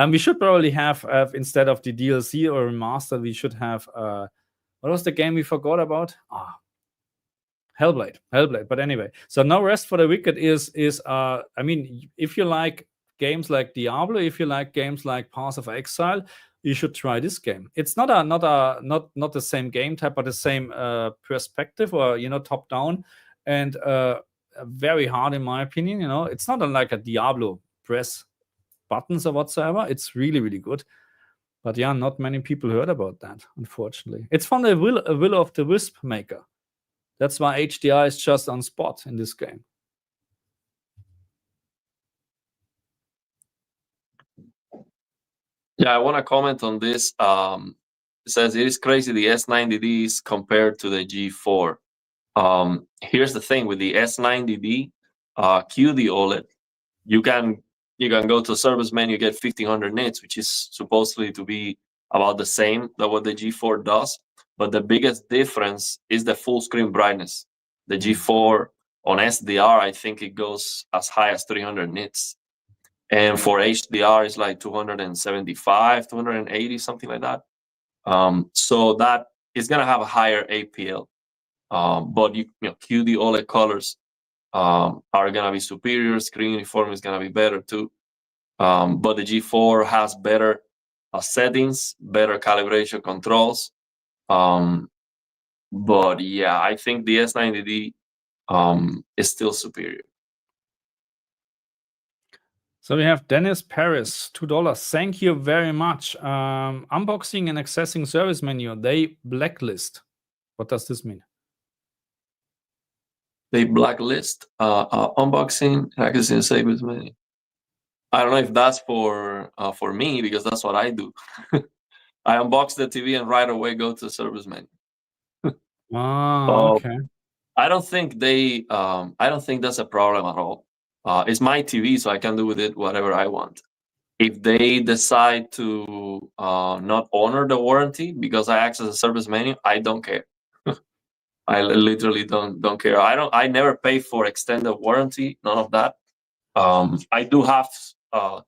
we should probably have instead of the DLC or remastered, we should have what was the game we forgot about? Hellblade. But anyway, so No Rest for the Wicked is I mean, if you like games like Diablo, if you like games like Path of Exile, you should try this game. It's not the same game type, but the same perspective, or top down, and very hard in my opinion. It's not like a Diablo press buttons or whatsoever. It's really, really good. But yeah, not many people heard about that, unfortunately. It's from the Will of the Wisp maker. That's why HDR is just on spot in this game. Yeah, I want to comment on this. It says it is crazy the S90D is compared to the G4. Here's the thing with the S90D QD OLED, you can go to service menu, get 1500 nits, which is supposedly to be about the same that what the G4 does. But the biggest difference is the full screen brightness. The G4 on SDR, I think it goes as high as 300 nits. And for HDR, it's like 275, 280, something like that. So that is going to have a higher APL. But QD OLED colors are going to be superior. Screen uniform is going to be better too. But the G4 has better settings, better calibration controls. But yeah, I think the S90D is still superior. So we have Dennis Paris, $2. Thank you very much. Unboxing and accessing service menu. They blacklist. What does this mean? They blacklist unboxing and accessing service menu. I don't know if that's for me, because that's what I do. I unbox the TV and right away go to the service menu. Okay. I don't think that's a problem at all. It's my TV, so I can do with it whatever I want. If they decide to not honor the warranty because I access the service menu, I don't care. I literally don't care. I never pay for extended warranty, none of that. I do have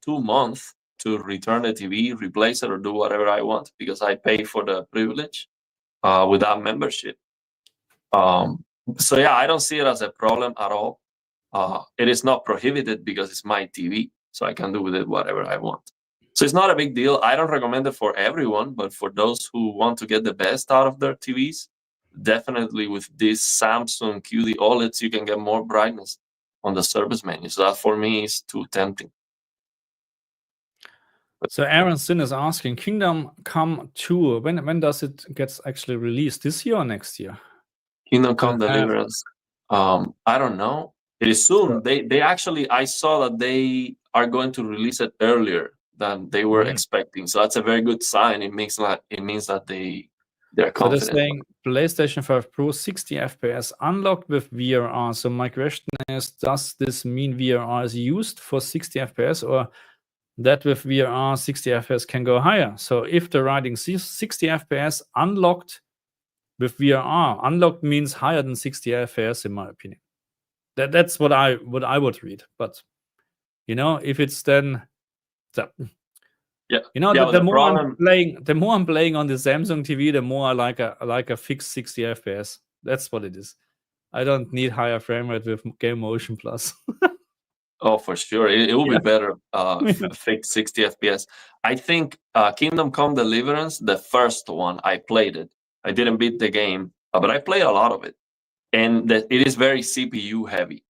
2 months to return the TV, replace it, or do whatever I want because I pay for the privilege without membership. So yeah, I don't see it as a problem at all. It is not prohibited because it's my TV, so I can do with it whatever I want. So it's not a big deal. I don't recommend it for everyone, but for those who want to get the best out of their TVs, definitely with these Samsung QD OLEDs, you can get more brightness on the service menu. So that for me is too tempting. So Aaron Sin is asking, Kingdom Come 2, when does it get actually released? This year or next year? Kingdom Come Deliverance. I don't know. It is soon. They actually, I saw that they are going to release it earlier than they were expecting. So that's a very good sign. It means that they're confident. So they're saying PlayStation 5 Pro 60 FPS unlocked with VRR. So my question is, does this mean VRR is used for 60 FPS, or that with VRR 60 FPS can go higher? So if the writing 60 FPS unlocked with VRR, unlocked means higher than 60 FPS in my opinion. That's what I would read. But if it's then the more I'm playing on the Samsung TV, the more I like a fixed 60 FPS. That's what it is. I don't need higher frame rate with Game Motion Plus. Oh, for sure. It will be better fixed 60 FPS. I think Kingdom Come Deliverance, the first one, I played it. I didn't beat the game, but I played a lot of it. And it is very CPU heavy.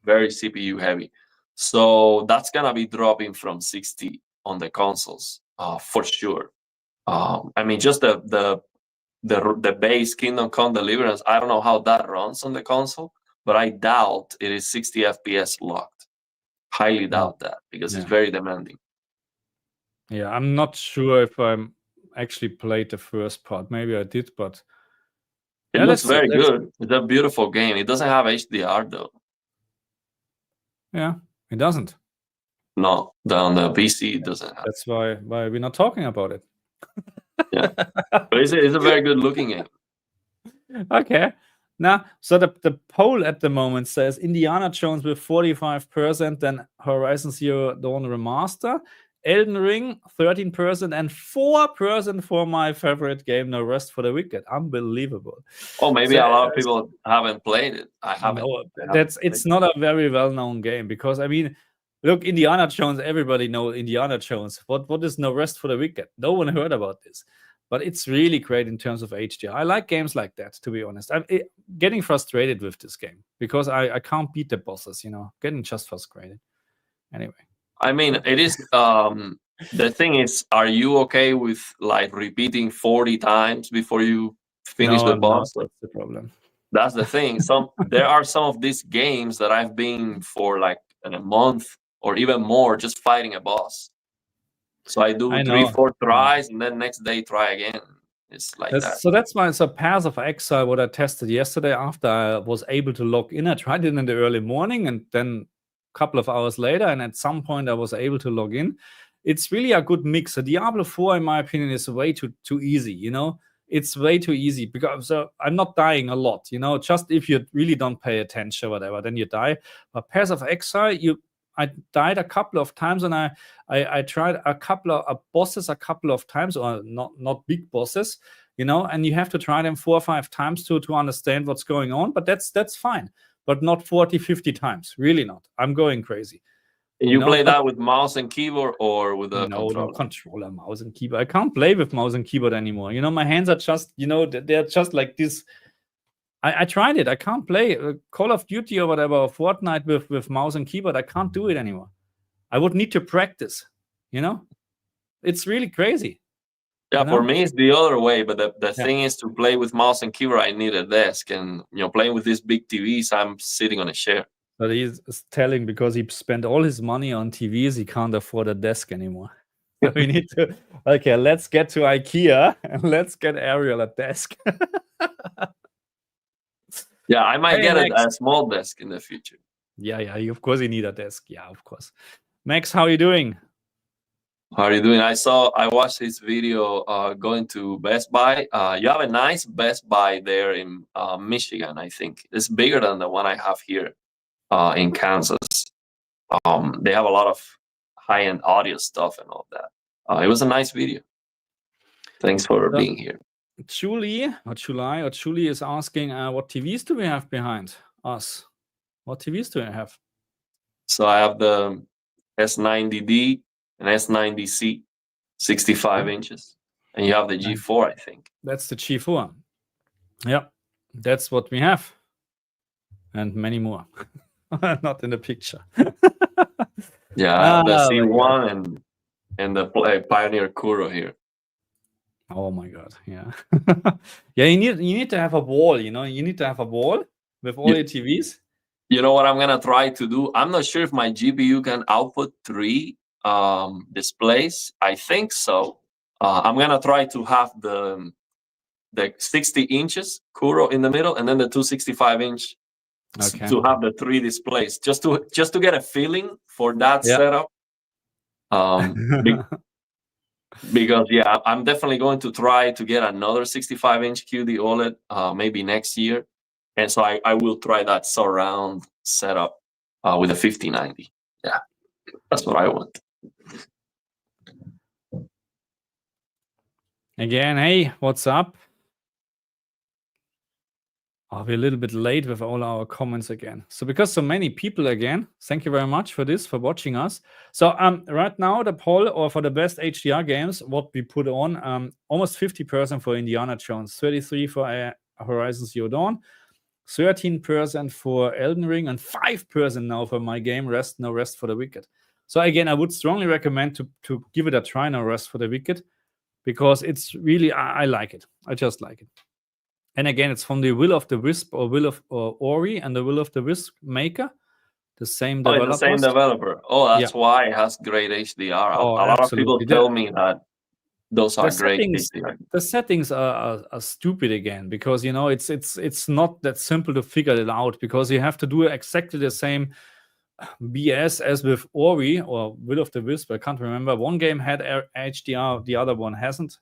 Very CPU heavy. So that's going to be dropping from 60 on the consoles for sure. I mean, just the base Kingdom Come Deliverance, I don't know how that runs on the console, but I doubt it is 60 FPS locked. Highly doubt that, because it's very demanding. Yeah, I'm not sure if I'm actually played the first part. Maybe I did, but it looks very good. It's a beautiful game. It doesn't have HDR though. Yeah, it doesn't. No, on the PC it doesn't have. That's why we're not talking about it. Yeah, but it's a very good looking game. Okay. Now, so the poll at the moment says Indiana Jones with 45%, then Horizon Zero Dawn Remaster, Elden Ring 13%, and 4% for my favorite game, No Rest for the Wicked. Unbelievable. Oh, maybe a lot of people haven't played it. I haven't. No, it's not a very well-known game, because I mean, look, Indiana Jones, everybody knows Indiana Jones. What is No Rest for the Wicked? No one heard about this. But it's really great in terms of HDR. I like games like that, to be honest. I'm getting frustrated with this game because I can't beat the bosses, getting just frustrated. Anyway. I mean, it is, the thing is, are you okay with like repeating 40 times before you finish the boss? That's the problem. That's the thing. There are some of these games that I've been for like a month or even more just fighting a boss. So I do 3-4 tries, and then next day try again. It's like that. So that's my Path of Exile, what I tested yesterday after I was able to log in. I tried it in the early morning, and then a couple of hours later, and at some point I was able to log in. It's really a good mix. So Diablo 4, in my opinion, is way too easy, It's way too easy, because I'm not dying a lot, Just if you really don't pay attention or whatever, then you die. But Path of Exile, I died a couple of times, and I tried a couple of bosses a couple of times, or not big bosses, and you have to try them 4 or 5 times to understand what's going on. But that's fine, but not 40, 50 times. Really not. I'm going crazy. You play that with mouse and keyboard or with a controller? No controller, mouse and keyboard. I can't play with mouse and keyboard anymore. My hands are just, they're just like this. I tried it. I can't play Call of Duty or whatever, or Fortnite with mouse and keyboard. I can't do it anymore. I would need to practice, It's really crazy. Yeah, for me, it's the other way. But the thing is, to play with mouse and keyboard, I need a desk. And, playing with these big TVs, I'm sitting on a chair. But he's telling, because he spent all his money on TVs, he can't afford a desk anymore. So we need to, okay, let's get to IKEA and let's get Ariel a desk. Yeah, I might get a small desk in the future. Yeah, of course you need a desk. Yeah, of course. Max, how are you doing? How are you doing? I watched this video going to Best Buy. You have a nice Best Buy there in Michigan, I think. It's bigger than the one I have here in Kansas. They have a lot of high-end audio stuff and all that. It was a nice video. Thanks for being here. Julie is asking, what TVs do we have behind us? What TVs do we have? So I have the S90D and S90C, 65 inches. And you have the G4, I think. That's the G4. Yeah, that's what we have. And many more. Not in the picture. Yeah, I have the C1 and the Pioneer Kuro here. Oh my god, yeah. Yeah, you need to have a wall, you need to have a wall with all your TVs. You know what I'm gonna try to do? I'm not sure if my GPU can output 3 displays. I think so. I'm gonna try to have the 60 inches Kuro in the middle, and then the 265-inch to have the 3 displays, just to get a feeling for that setup. Because I'm definitely going to try to get another 65-inch QD OLED maybe next year, and so I will try that surround setup with a 5090. Yeah, that's what I want. Again, hey, what's up? We're a little bit late with all our comments again. So because so many people again, thank you very much for this, for watching us. So right now the poll or for the best HDR games, what we put on, almost 50% for Indiana Jones, 33% for Horizon Zero Dawn, 13% for Elden Ring, and 5% now for my game No Rest for the Wicked. So again, I would strongly recommend to give it a try, No Rest for the Wicked, because it's really, I like it. I just like it. And again, it's from the Will of the Wisp or Ori and the Will of the Wisp maker, the same developer. Oh, it's the same developer. Oh, that's why it has great HDR. A lot of people tell me that those are great HDR. The settings are stupid again, because it's not that simple to figure it out, because you have to do exactly the same BS as with Ori or Will of the Wisp. I can't remember. One game had HDR, the other one hasn't.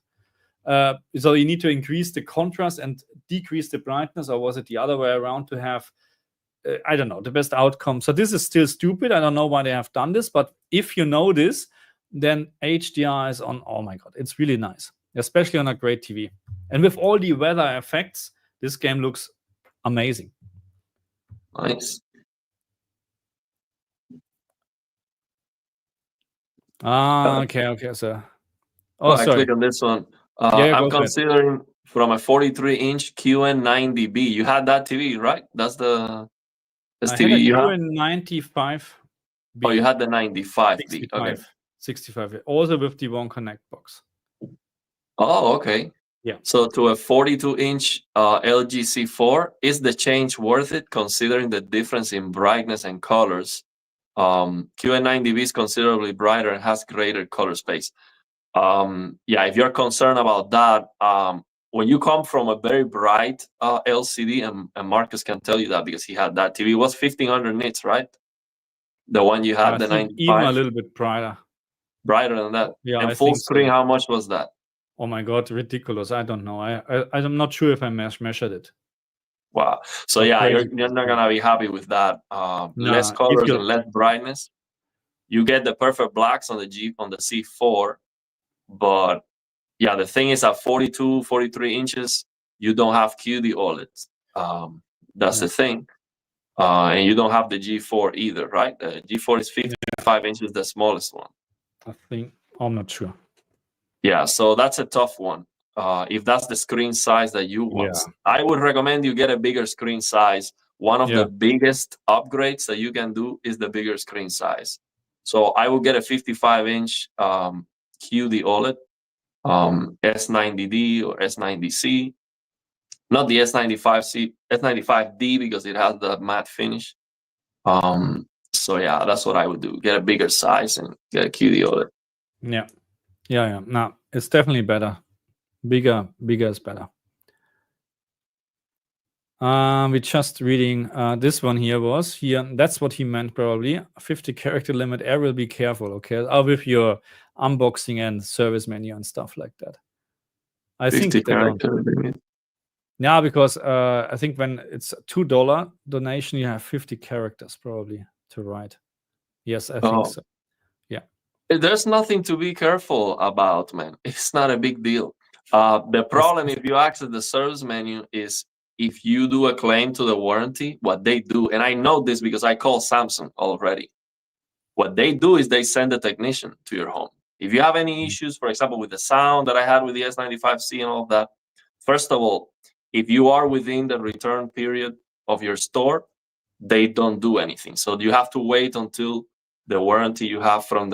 So you need to increase the contrast and decrease the brightness, or was it the other way around, to have I don't know, the best outcome. So this is still stupid. I don't know why they have done this, but if you know this, then HDR is on. Oh my god, it's really nice, especially on a great TV. And with all the weather effects, this game looks amazing. Nice. Okay. So, I click on this one. I'm considering from a 43-inch QN90B. You had that TV, right? That's the TV you have? QN95B. Oh, you had the 95B. 65. Also with the One Connect box. Oh, okay. Yeah. So to a 42-inch LG C4, is the change worth it, considering the difference in brightness and colors? QN90B is considerably brighter and has greater color space. If you're concerned about that, when you come from a very bright LCD, and Marcus can tell you that because he had that TV, it was 1500 nits, right? The one you had, the 95? Even a little bit brighter. Brighter than that? Yeah, and full screen, how much was that? Oh my god, ridiculous. I don't know. I'm not sure if I measured it. Wow. So you're not going to be happy with that. Less colors and less brightness. You get the perfect blacks on the C4, but the thing is, at 42, 43 inches, you don't have QD OLEDs. That's the thing. And you don't have the G4 either, right? The G4 is 55 inches, the smallest one. I think, I'm not sure. Yeah, so that's a tough one. If that's the screen size that you want, I would recommend you get a bigger screen size. One of the biggest upgrades that you can do is the bigger screen size. So I would get a 55-inch QD OLED, S90D or S90C. Not the S95C, S95D, because it has the matte finish. So that's what I would do. Get a bigger size and get a QD OLED. Yeah. No, it's definitely better. Bigger is better. We're just reading this one here. That's what he meant, probably. 50 character limit. Will be careful, okay? With your unboxing and service menu and stuff like that. I think they don't. Yeah, because I think when it's $2 donation, you have 50 characters probably to write. Yes, I think so. Yeah. There's nothing to be careful about, man. It's not a big deal. The problem, if you access the service menu, is if you do a claim to the warranty, what they do, and I know this because I called Samsung already. What they do is they send a technician to your home. If you have any issues, for example, with the sound that I had with the S95C and all of that, first of all, if you are within the return period of your store, they don't do anything. So you have to wait until the warranty you have from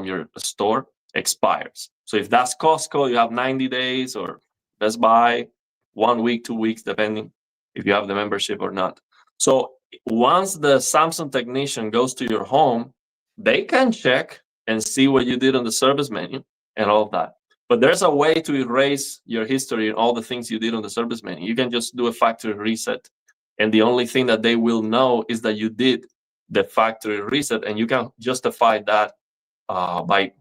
your store expires. So if that's Costco, you have 90 days, or Best Buy, 1 week, 2 weeks, depending if you have the membership or not. So once the Samsung technician goes to your home, they can check and see what you did on the service menu and all of that. But there's a way to erase your history and all the things you did on the service menu. You can just do a factory reset, and the only thing that they will know is that you did the factory reset, and you can justify that by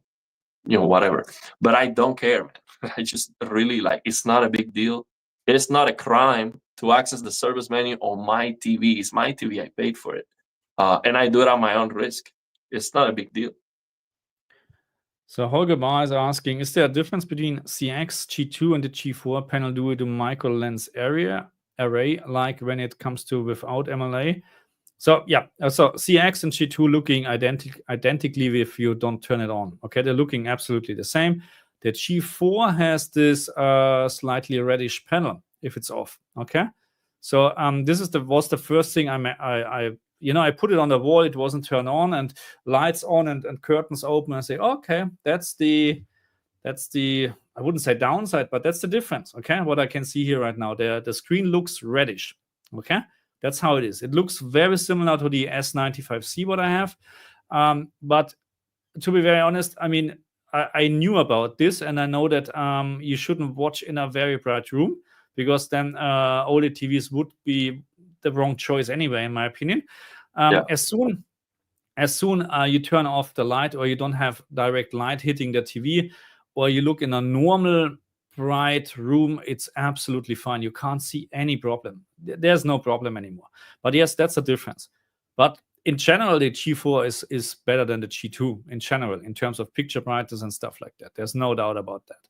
whatever. But I don't care, man. I just really it's not a big deal. It's not a crime to access the service menu on my TV. It's my TV. I paid for it, and I do it at my own risk. It's not a big deal. So Holger Bar is asking, is there a difference between CX, G2 and the G4 panel due to micro lens array, like when it comes to without MLA? So yeah, so CX and G2 looking identically if you don't turn it on. Okay, they're looking absolutely the same. The G4 has this slightly reddish panel if it's off. Okay, so this was the first thing I put it on the wall. It wasn't turned on, and lights on and curtains open. I say, okay, that's the I wouldn't say downside, but that's the difference. Okay, what I can see here right now, the screen looks reddish. Okay. That's how it is. It looks very similar to the S95C, what I have. But to be very honest, I mean, I knew about this, and I know that you shouldn't watch in a very bright room, because then OLED TVs would be the wrong choice anyway, in my opinion. As soon you turn off the light, or you don't have direct light hitting the TV, or you look in a normal bright room, it's absolutely fine. You can't see any problem. There's no problem anymore. But yes, that's a difference. But in general, the G4 is better than the G2 in general, in terms of picture brightness and stuff like that. There's no doubt about that.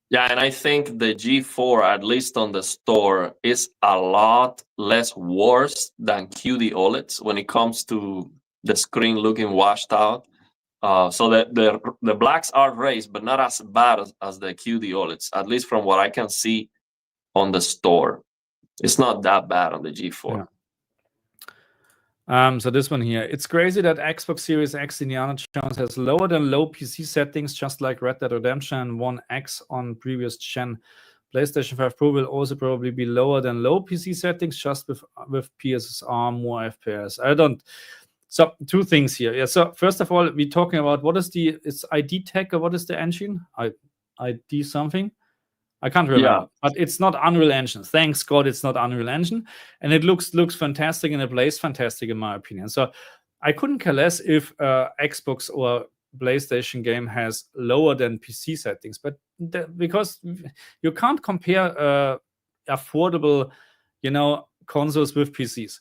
Yeah, and I think the G4, at least on the store, is a lot less worse than QD OLEDs when it comes to the screen looking washed out. So the blacks are raised, but not as bad as the QD OLEDs, at least from what I can see on the store. It's not that bad on the G4. Yeah. So this one here, it's crazy that Xbox Series X Indiana Jones has lower than low PC settings, just like Red Dead Redemption 1X on previous gen. PlayStation 5 Pro will also probably be lower than low PC settings, just with PSSR, more FPS. So two things here. Yeah. So first of all, we're talking about it's ID Tech, or what is the engine? ID something. I can't remember, but it's not Unreal Engine. Thanks God, it's not Unreal Engine, and it looks fantastic, and it plays fantastic in my opinion. So I couldn't care less if Xbox or PlayStation game has lower than PC settings, but because you can't compare affordable, consoles with PCs.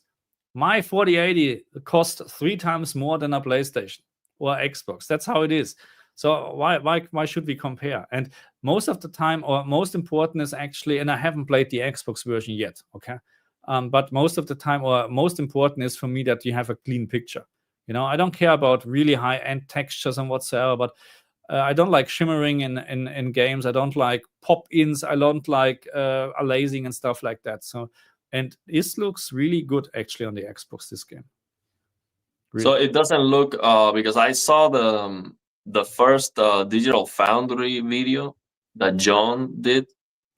My 4080 cost 3 times more than a PlayStation or Xbox. That's how it is. So why should we compare? And most of the time, or most important is actually, and I haven't played the Xbox version yet, okay? But most of the time, or most important is for me that you have a clean picture. I don't care about really high-end textures and whatsoever, but I don't like shimmering in games. I don't like pop-ins. I don't like aliasing and stuff like that. So, and this looks really good actually on the Xbox, this game. Really. So it doesn't look, because I saw the first Digital Foundry video that John did,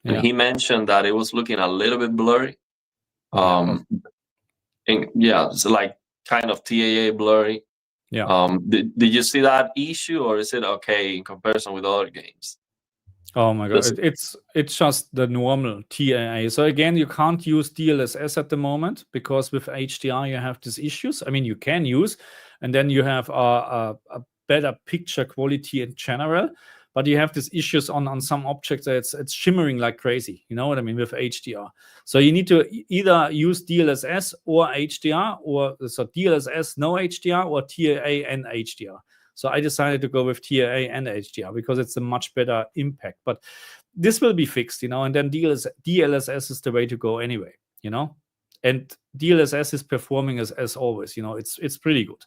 and he mentioned that it was looking a little bit blurry. And it's like kind of TAA blurry. Yeah. Did you see that issue, or is it okay in comparison with other games? Oh my God, it's just the normal TAA. So again, you can't use DLSS at the moment, because with HDR you have these issues. I mean, you can use, and then you have a better picture quality in general, but you have these issues on some objects that it's shimmering like crazy. You know what I mean, with HDR. So you need to either use DLSS or HDR, or so DLSS no HDR, or TAA and HDR. So I decided to go with TAA and HDR because it's a much better impact. But this will be fixed, and then DLSS is the way to go anyway, and DLSS is performing as always. It's pretty good.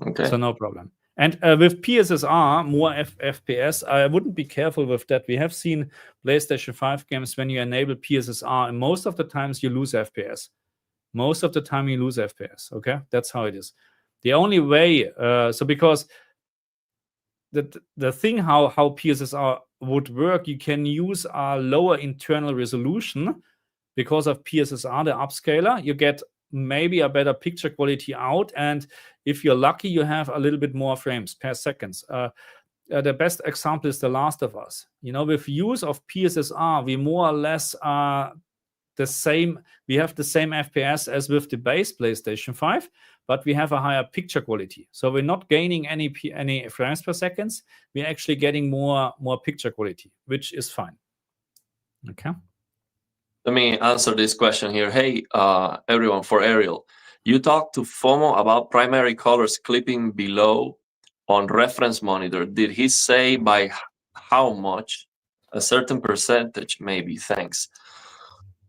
Okay. So no problem. And with PSSR, more FPS, I wouldn't be careful with that. We have seen PlayStation 5 games when you enable PSSR, and most of the times you lose FPS. Most of the time you lose FPS, okay? That's how it is. The only way, because the thing how PSSR would work, you can use a lower internal resolution because of PSSR, the upscaler. You get maybe a better picture quality out, and if you're lucky, you have a little bit more frames per second. The best example is The Last of Us. With use of PSSR, we more or less the same. We have the same FPS as with the base PlayStation 5, but we have a higher picture quality. So we're not gaining any frames per second. We're actually getting more picture quality, which is fine. Okay. Let me answer this question here. Hey, everyone, for Ariel, you talked to FOMO about primary colors clipping below on reference monitor. Did he say by how much? A certain percentage, maybe. Thanks.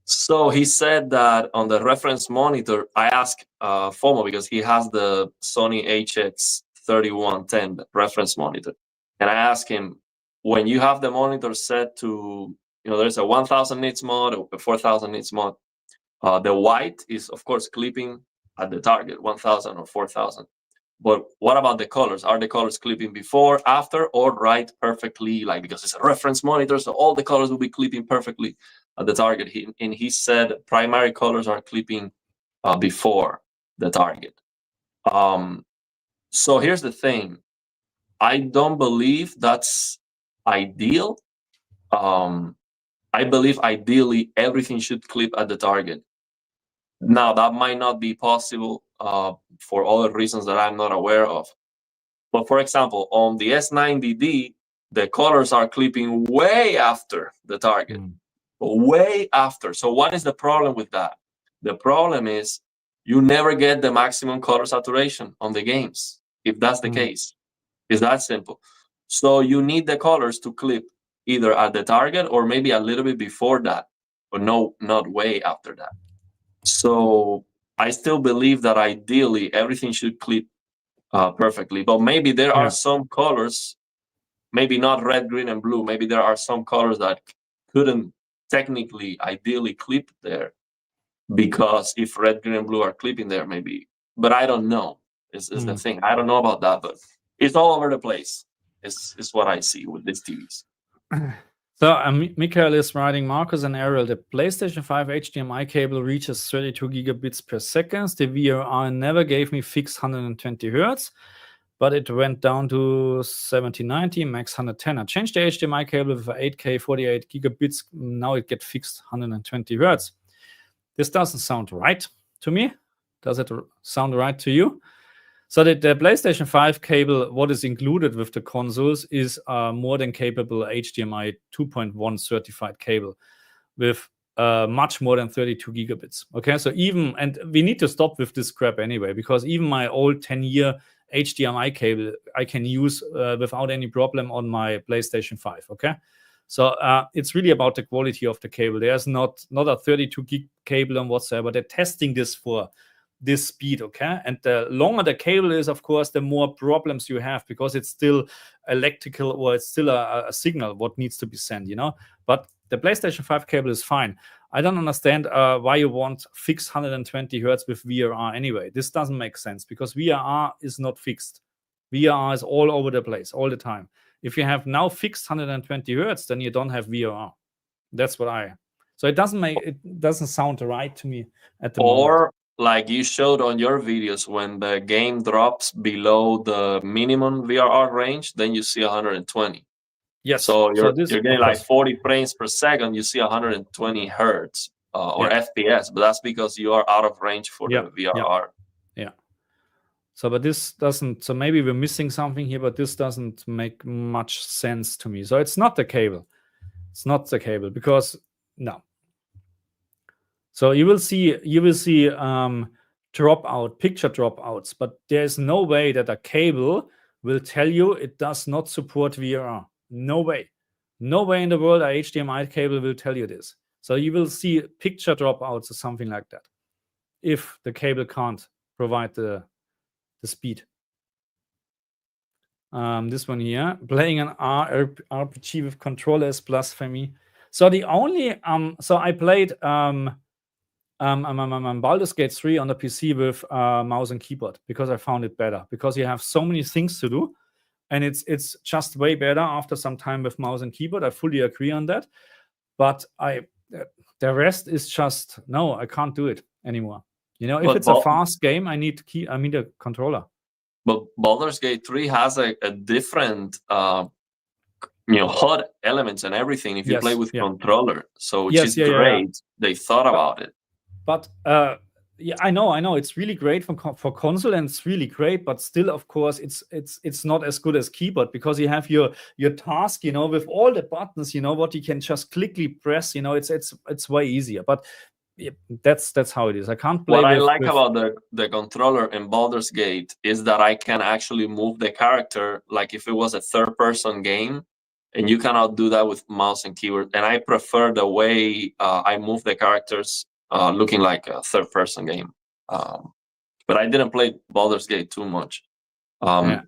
So he said that on the reference monitor, I asked FOMO because he has the Sony HX3110 reference monitor. And I asked him, when you have the monitor set to, there's a 1000 nits mode, a 4000 nits mode, the white is, of course, clipping at the target, 1000 or 4000. But what about the colors? Are the colors clipping before, after, or right perfectly? Because it's a reference monitor, so all the colors will be clipping perfectly at the target. He said primary colors are clipping before the target. So here's the thing. I don't believe that's ideal. I believe ideally everything should clip at the target. Now, that might not be possible for other reasons that I'm not aware of. But for example, on the S90D, the colors are clipping way after the target, way after. So what is the problem with that? The problem is you never get the maximum color saturation on the games, if that's the case. It's that simple. So you need the colors to clip either at the target or maybe a little bit before that, but no, not way after that. So I still believe that ideally everything should clip perfectly, but maybe there are some colors, maybe not red, green, and blue. Maybe there are some colors that couldn't technically, ideally clip there, because if red, green, and blue are clipping there, maybe. But I don't know. Is the thing. I don't know about that, but it's all over the place. Is what I see with these TVs. So Michael is writing, Marcus and Ariel, the PlayStation 5 HDMI cable reaches 32 gigabits per second. The VRR never gave me fixed 120 hertz, but it went down to 7090, max 110. I changed the HDMI cable with 8K 48 gigabits. Now it gets fixed 120 hertz. This doesn't sound right to me. Does it sound right to you? So the PlayStation 5 cable, what is included with the consoles, is a more than capable HDMI 2.1 certified cable with much more than 32 gigabits. Okay, so and we need to stop with this crap anyway, because even my old 10-year HDMI cable I can use without any problem on my PlayStation 5. Okay, so it's really about the quality of the cable. There's not a 32 gig cable and whatsoever. They're testing this for this speed, okay? And the longer the cable is, of course, the more problems you have, because it's still electrical, or it's still a signal what needs to be sent, But the PlayStation 5 cable is fine. I don't understand why you want fixed 120 hertz with VRR anyway. This doesn't make sense, because VRR is not fixed. VRR is all over the place, all the time. If you have now fixed 120 hertz, then you don't have VRR. That's what So it doesn't sound right to me at the moment. Or like you showed on your videos, when the game drops below the minimum VRR range, then you see 120. Yes. So you're getting like 40 frames per second. You see 120 hertz or FPS, but that's because you are out of range for the VRR. Yeah. So, but this doesn't. So maybe we're missing something here, but this doesn't make much sense to me. So it's not the cable. It's not the cable, because no. So you will see picture dropouts, but there's no way that a cable will tell you it does not support VRR. No way in the world a HDMI cable will tell you this. So you will see picture dropouts or something like that if the cable can't provide the speed. This one here, playing an RPG with controller is blasphemy. So the only so I played Baldur's Gate 3 on the PC with mouse and keyboard, because I found it better, because you have so many things to do, and it's just way better after some time with mouse and keyboard. I fully agree on that, but the rest is just no, I can't do it anymore. If it's a fast game, I need a controller. But Baldur's Gate 3 has a different HUD elements and everything if you play with controller, so which is great. They thought about it. But I know it's really great for console, and it's really great, but still, of course, it's not as good as keyboard, because you have your task, with all the buttons, what you can just quickly press. It's way easier. But that's how it is. I can't play. What I like about the controller in Baldur's Gate is that I can actually move the character like if it was a third-person game, and you cannot do that with mouse and keyboard. And I prefer the way I move the characters looking like a third-person game. But I didn't play Baldur's Gate too much. I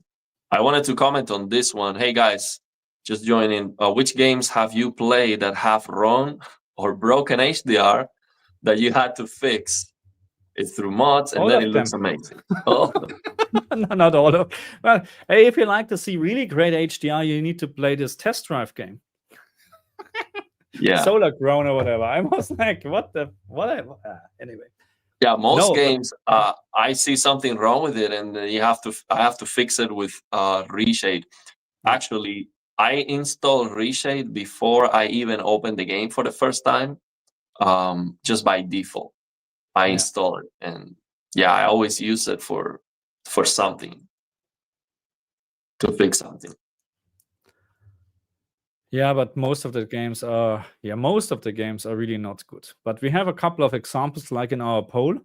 wanted to comment on this one. Hey guys, just join in. Which games have you played that have wrong or broken HDR that you had to fix it through mods, and all then it looks amazing? All of them. No, not all of them. Well, hey, if you like to see really great HDR, you need to play this test drive game. Yeah, Solar Grown or whatever. I was like, whatever. Anyway. Yeah, most games, I see something wrong with it, and I have to fix it with Reshade. Actually, I installed Reshade before I even opened the game for the first time. Just by default, I install it, and I always use it for something, to fix something. Yeah, but most of the games are really not good. But we have a couple of examples, like in our poll.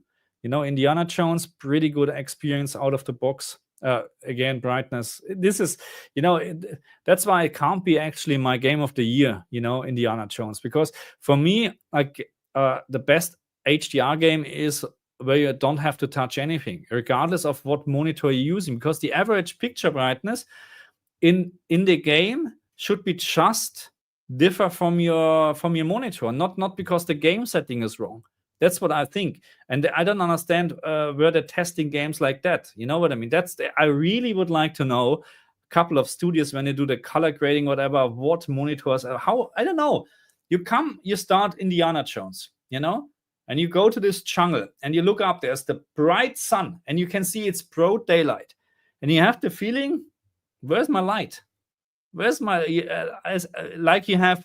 Indiana Jones, pretty good experience out of the box. Again, brightness. This is, that's why it can't be actually my game of the year, Indiana Jones, because for me, like the best HDR game is where you don't have to touch anything, regardless of what monitor you're using, because the average picture brightness in the game should be just differ from your monitor, not because the game setting is wrong. That's what I think, and I don't understand where they're testing games like that. You know what I mean? I really would like to know a couple of studios when they do the color grading, whatever, what monitors, how, I don't know. You start Indiana Jones, and you go to this jungle, and you look up. There's the bright sun, and you can see it's broad daylight, and you have the feeling, where's my light? Where's my like you have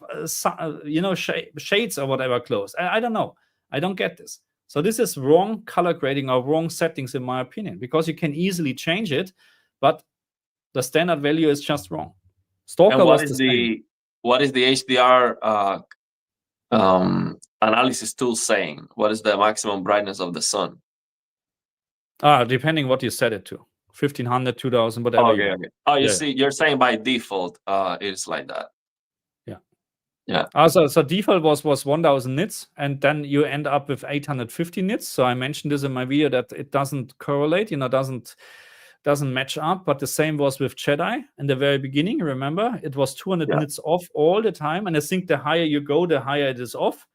shades or whatever close? I don't know. I don't get this. So this is wrong color grading or wrong settings, in my opinion, because you can easily change it, but the standard value is just wrong. Stalker and what was the HDR analysis tool saying? What is the maximum brightness of the sun? Depending what you set it to. 1500, 2000, whatever. Okay. Oh, you're saying by default it's like that. Yeah. So default was 1000 nits, and then you end up with 850 nits. So I mentioned this in my video that it doesn't correlate, doesn't match up. But the same was with Jedi in the very beginning. Remember, it was 200 nits off all the time, and I think the higher you go, the higher it is off,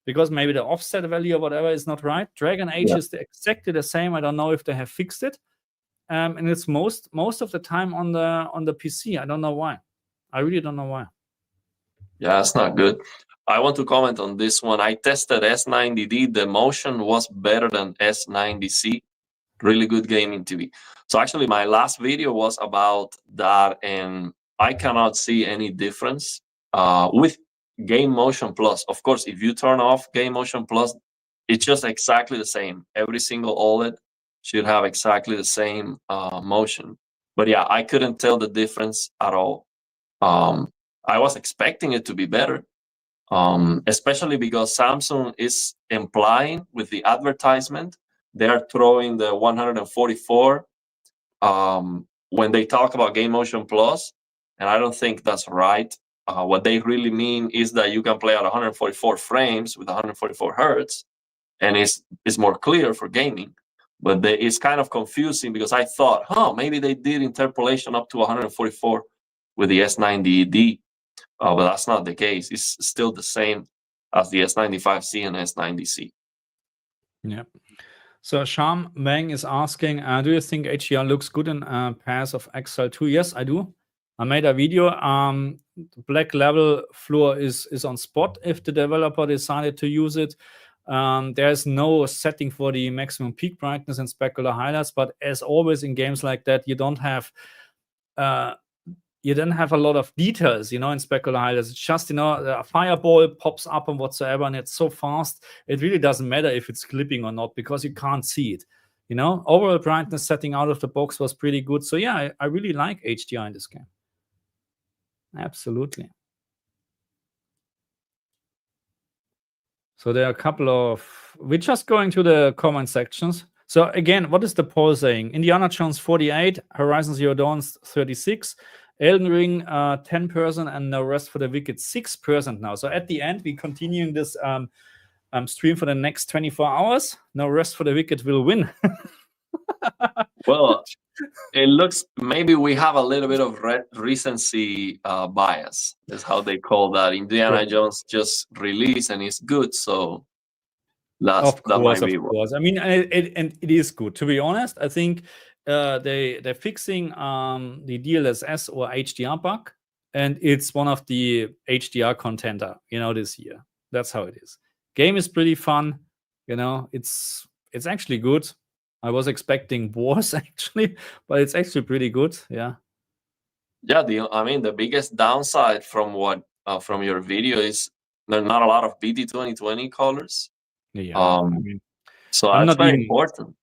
because maybe the offset value or whatever is not right. Dragon Age is exactly the same. I don't know if they have fixed it. And it's most of the time on the PC. I don't know why. I really don't know why. Yeah, that's not good. I want to comment on this one. I tested S90D. The motion was better than S90C. Really good gaming TV. So actually, my last video was about that, and I cannot see any difference with Game Motion Plus. Of course, if you turn off Game Motion Plus, it's just exactly the same. Every single OLED should have exactly the same motion. But yeah, I couldn't tell the difference at all. I was expecting it to be better, especially because Samsung is implying with the advertisement, they're throwing the 144 when they talk about Game Motion Plus, and I don't think that's right. What they really mean is that you can play at 144 frames with 144 hertz, and it's more clear for gaming. But it's kind of confusing, because I thought, maybe they did interpolation up to 144 with the S90D, but that's not the case. It's still the same as the S95C and S90C. Yeah. So Sham Meng is asking, do you think HDR looks good in pairs of Excel 2? Yes, I do. I made a video. Black level floor is on spot if the developer decided to use it. There's no setting for the maximum peak brightness and specular highlights, but as always in games like that, you don't have a lot of details, in specular highlights. It's just, a fireball pops up and whatsoever, and it's so fast, it really doesn't matter if it's clipping or not because you can't see it. Overall brightness setting out of the box was pretty good. So yeah, I really like HDR in this game. Absolutely. So there are a couple of... We're just going to the comment sections. So again, what is the poll saying? Indiana Jones 48, Horizon Zero Dawn 36, Elden Ring 10%, and No Rest for the Wicked 6% now. So at the end, we're continuing this stream for the next 24 hours. No Rest for the Wicked will win. Well, it looks, maybe we have a little bit of recency bias, is how they call that. Indiana Jones just released and it's good, so that might be. Of course. I mean, and it is good. To be honest, I think they're fixing the DLSS or HDR bug, and it's one of the HDR contender, this year. That's how it is. Game is pretty fun. It's actually good. I was expecting worse actually, but it's actually pretty good. Yeah. Yeah. The biggest downside from your video is there's not a lot of BT 2020 colors. Yeah. So that's very important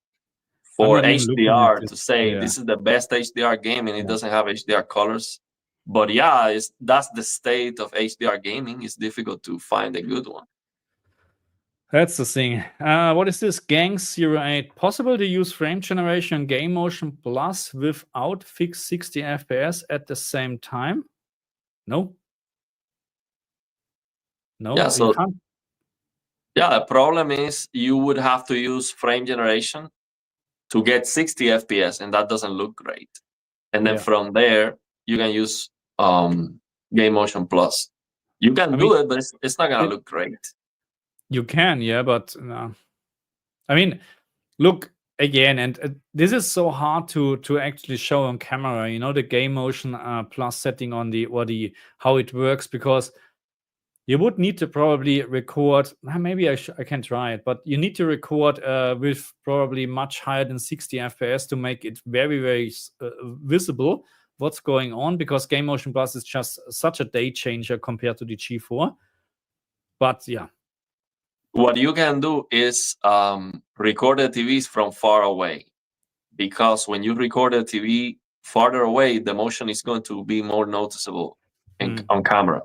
for HDR to say this is the best HDR game, and it doesn't have HDR colors. But yeah, that's the state of HDR gaming. It's difficult to find a good one. That's the thing. What is this? Gangs 08. Possible to use frame generation game motion plus without fixed 60 FPS at the same time? No. Yeah, so the problem is you would have to use frame generation to get 60 FPS, and that doesn't look great. And then from there, you can use Game Motion Plus. You can do it, but it's not going to look great. You can, yeah, but look again, and this is so hard to actually show on camera. The Game Motion Plus setting on how it works, because you would need to probably record. Maybe I can try it, but you need to record with probably much higher than 60 FPS to make it very, very visible what's going on, because Game Motion Plus is just such a day changer compared to the G4. But yeah. What you can do is record the TVs from far away, because when you record the TV farther away, the motion is going to be more noticeable on camera.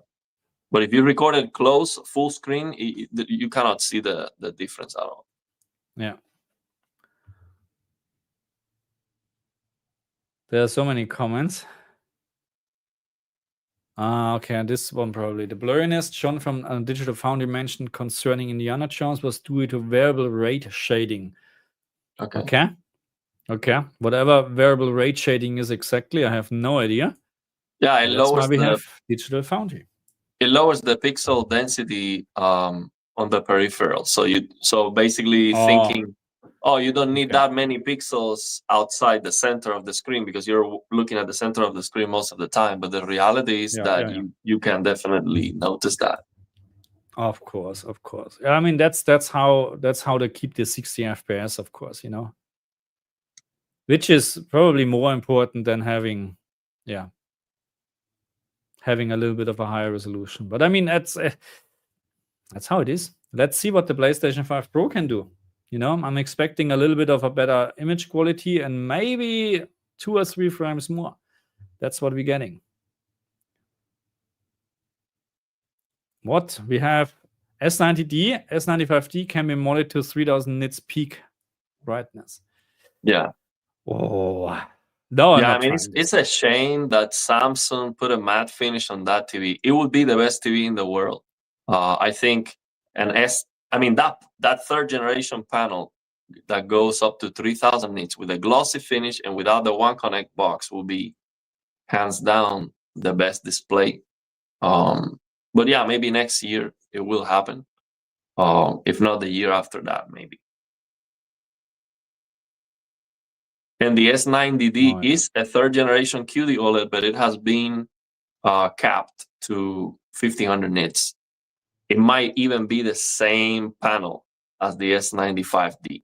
But if you record it close, full screen, you cannot see the difference at all. Yeah. There are so many comments. Okay, this one probably. The blurriness John from Digital Foundry mentioned concerning Indiana Jones was due to variable rate shading. Okay. Whatever variable rate shading is exactly, I have no idea. Yeah, it lowers have Digital Foundry. It lowers the pixel density on the peripheral. So basically thinking, you don't need that many pixels outside the center of the screen because you're looking at the center of the screen most of the time. But the reality is that you can definitely notice that. Of course. I mean, that's how they keep the 60 FPS, of course, which is probably more important than having a little bit of a higher resolution. But I mean, that's how it is. Let's see what the PlayStation 5 Pro can do. I'm expecting a little bit of a better image quality and maybe 2 or 3 frames more. That's what we're getting. What we have: S90D, S95D can be modded to 3000 nits peak brightness. Yeah. Oh. No, yeah, I mean, it's a shame that Samsung put a matte finish on that TV. It would be the best TV in the world. I think that third generation panel that goes up to 3000 nits with a glossy finish and without the One Connect box will be hands down the best display. But yeah, maybe next year it will happen. If not the year after that, maybe. And the S90D is a third generation QD OLED, but it has been capped to 1500 nits. It might even be the same panel as the S95D.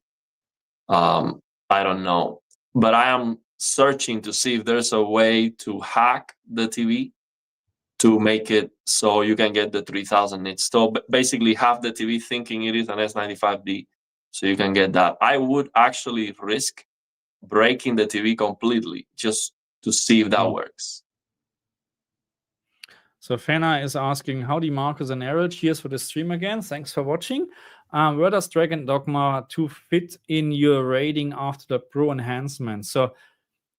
I don't know, but I am searching to see if there's a way to hack the TV to make it so you can get the 3000 nits. So basically have the TV thinking it is an S95D, so you can get that. I would actually risk breaking the TV completely just to see if that works. So Fena is asking, howdy Marcus and Errol, cheers for the stream again. Thanks for watching. Where does Dragon Dogma 2 fit in your rating after the Pro enhancement? So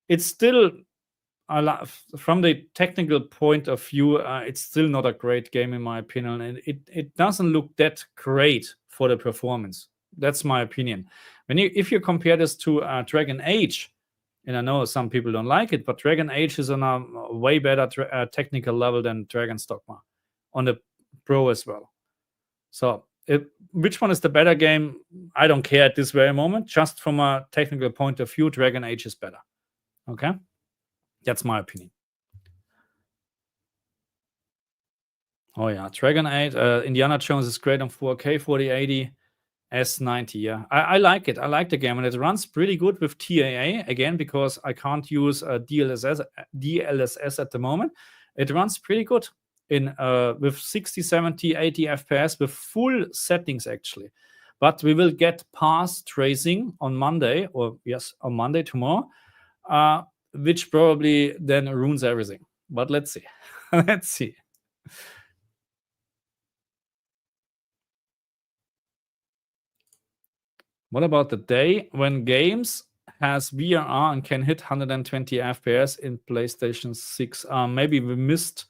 it's still, from the technical point of view, it's still not a great game in my opinion. And it doesn't look that great for the performance. That's my opinion. If you compare this to Dragon Age, and I know some people don't like it, but Dragon Age is on a way better technical level than Dragon's Dogma on the Pro as well. So which one is the better game? I don't care at this very moment. Just from a technical point of view, Dragon Age is better. Okay? That's my opinion. Oh yeah, Dragon Age, Indiana Jones is great on 4K, 4080. S90, yeah. I like it. I like the game, and it runs pretty good with TAA, again, because I can't use DLSS at the moment. It runs pretty good in with 60, 70, 80 FPS with full settings, actually. But we will get path tracing on Monday, on Monday, tomorrow, which probably then ruins everything. But let's see. Let's see. What about the day when games has VRR and can hit 120 FPS in PlayStation 6? Maybe we missed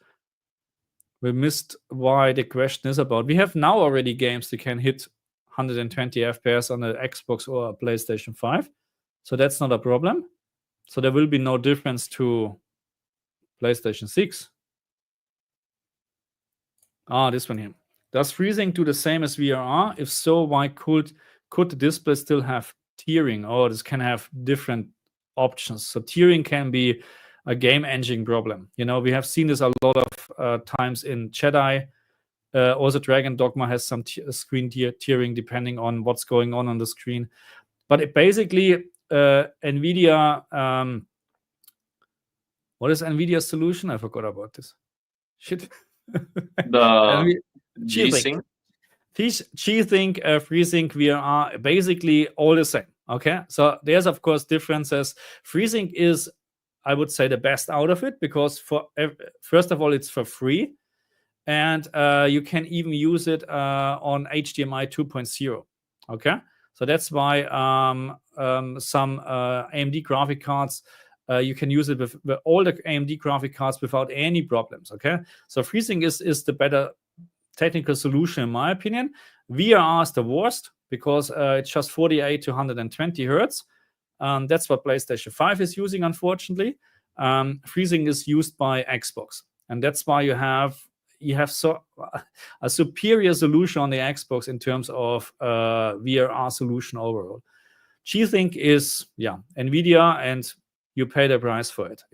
why the question is about. We have now already games that can hit 120 FPS on the Xbox or a PlayStation 5. So that's not a problem. So there will be no difference to PlayStation 6. This one here. Does FreeSync do the same as VRR? If so, why could the display still have tearing? This can have different options. So tearing can be a game engine problem. We have seen this a lot of times in Jedi. Also, Dragon Dogma has some screen tearing depending on what's going on the screen. But it basically, NVIDIA, what is NVIDIA's solution? I forgot about this. Shit. The G-Sync. G-Sync, FreeSync, VRR, basically all the same. Okay, so there's of course differences. FreeSync is, I would say, the best out of it because first of all, it's for free, and you can even use it on HDMI 2.0. Okay, so that's why some AMD graphic cards. You can use it with all the AMD graphic cards without any problems. Okay, so FreeSync is the better technical solution in my opinion. VRR is the worst because it's just 48 to 120 hertz. That's what PlayStation 5 is using, unfortunately. FreeSync is used by Xbox, and that's why you have a superior solution on the Xbox in terms of VRR solution overall. G-Sync is NVIDIA, and you pay the price for it.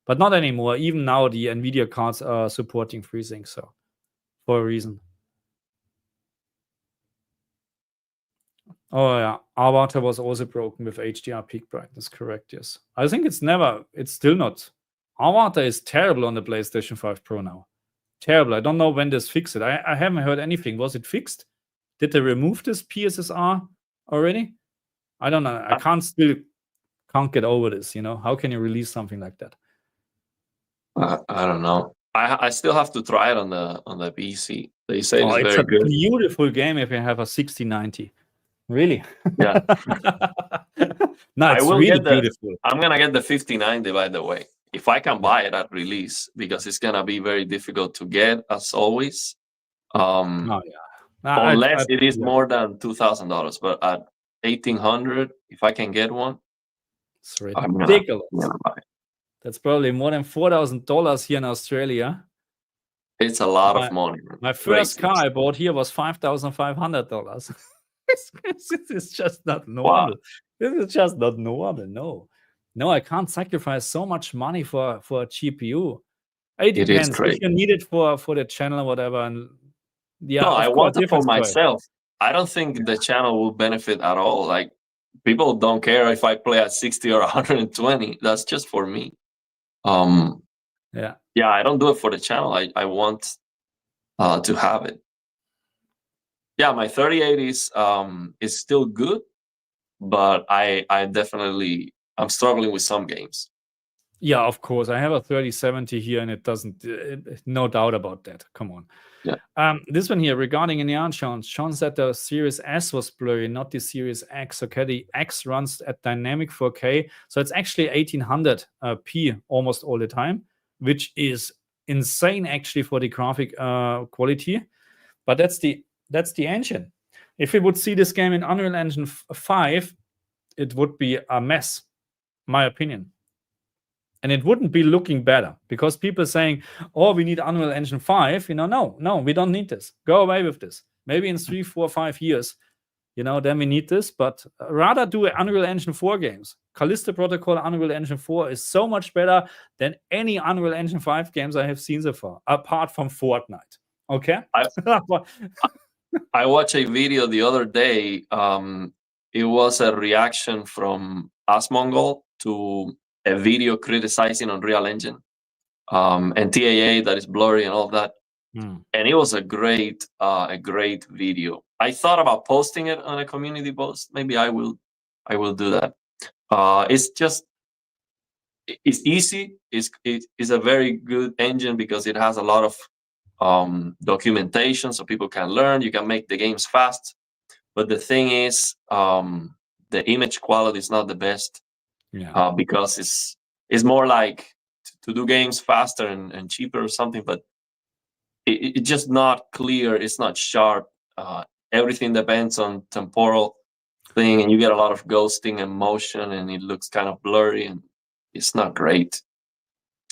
But not anymore. Even now, the NVIDIA cards are supporting FreeSync, so for a reason. Oh yeah, Avatar was also broken with HDR peak brightness. Correct? Yes. I think it's still not. Avatar is terrible on the PlayStation 5 Pro now. Terrible. I don't know when this fixed it. I haven't heard anything. Was it fixed? Did they remove this PSSR already? I don't know. I can't get over this. How can you release something like that? I don't know. I still have to try it on the PC. They say it's very good. It's a beautiful game if you have a 6090. Really? Yeah. No, it's really beautiful. I'm gonna get the 5090, by the way, if I can buy it at release, because it's gonna be very difficult to get, as always. Unless it is more than $2,000, but at $1,800, if I can get one, it's ridiculous. I'm gonna buy it. That's probably more than $4,000 here in Australia. It's a lot of money. My first car I bought here was $5,500. It's just not normal. Wow. This is just not normal. No, I can't sacrifice so much money for a GPU. It It is depends if great. you need it for the channel or whatever. And yeah, No, of I course, want it for different story. myself. I don't think the channel will benefit at all. Like, people don't care if I play at 60 or 120. That's just for me. Yeah. Yeah, I don't do it for the channel. I want to have it. Yeah, my 3080 is still good, but I'm struggling with some games. Yeah, of course. I have a 3070 here, and it doesn't. No doubt about that. Come on. Yeah. This one here regarding Indiana Jones. Sean said the Series S was blurry, not the Series X. Okay, the X runs at dynamic 4K, so it's actually 1800p almost all the time, which is insane actually for the graphic quality. But that's the engine. If we would see this game in Unreal Engine 5, it would be a mess, my opinion. And it wouldn't be looking better, because people saying, oh, we need Unreal Engine 5, no, we don't need this. Go away with this. Maybe in 3, 4, 5 years, then we need this, but rather do Unreal Engine 4 games. Callisto Protocol Unreal Engine 4 is so much better than any Unreal Engine 5 games I have seen so far, apart from Fortnite. Okay? I watched a video the other day. It was a reaction from Asmongold to a video criticizing Unreal Engine and TAA that is blurry and all that. And it was a great video. I thought about posting it on a community post. Maybe I will do that. It's easy. It's a very good engine because it has a lot of documentation, so people can learn. You can make the games fast, but the thing is, the image quality is not the best. Yeah. Because it's more like to do games faster and cheaper or something, but it's just not clear. It's not sharp. Everything depends on temporal thing, and you get a lot of ghosting and motion, and it looks kind of blurry, and it's not great.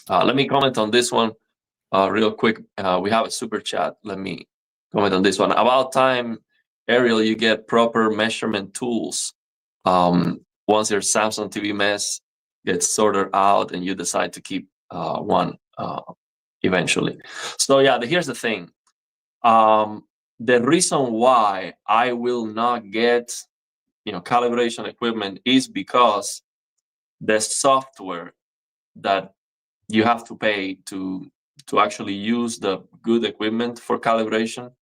Let me comment on this one real quick. We have a super chat. Let me comment on this one. About time, Ariel, you get proper measurement tools. Once your Samsung TV mess gets sorted out and you decide to keep one eventually. So yeah, here's the thing. The reason why I will not get calibration equipment is because the software that you have to pay to actually use the good equipment for calibration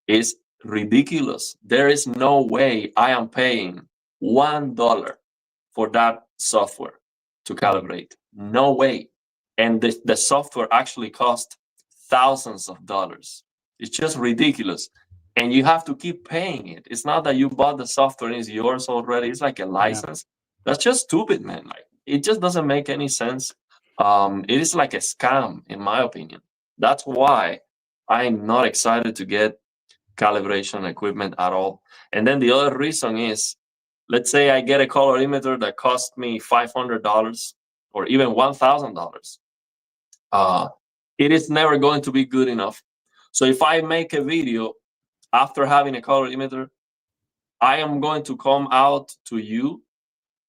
is ridiculous. There is no way I am paying $1 for that software to calibrate. No way. And the software actually costs thousands of dollars. It's just ridiculous. And you have to keep paying it. It's not that you bought the software and it's yours already. It's like a license. Yeah. That's just stupid, man. Like, it just doesn't make any sense. It is like a scam, in my opinion. That's why I'm not excited to get calibration equipment at all. And then the other reason is, let's say I get a colorimeter that cost me $500 or even $1,000. It is never going to be good enough. So if I make a video after having a colorimeter, I am going to come out to you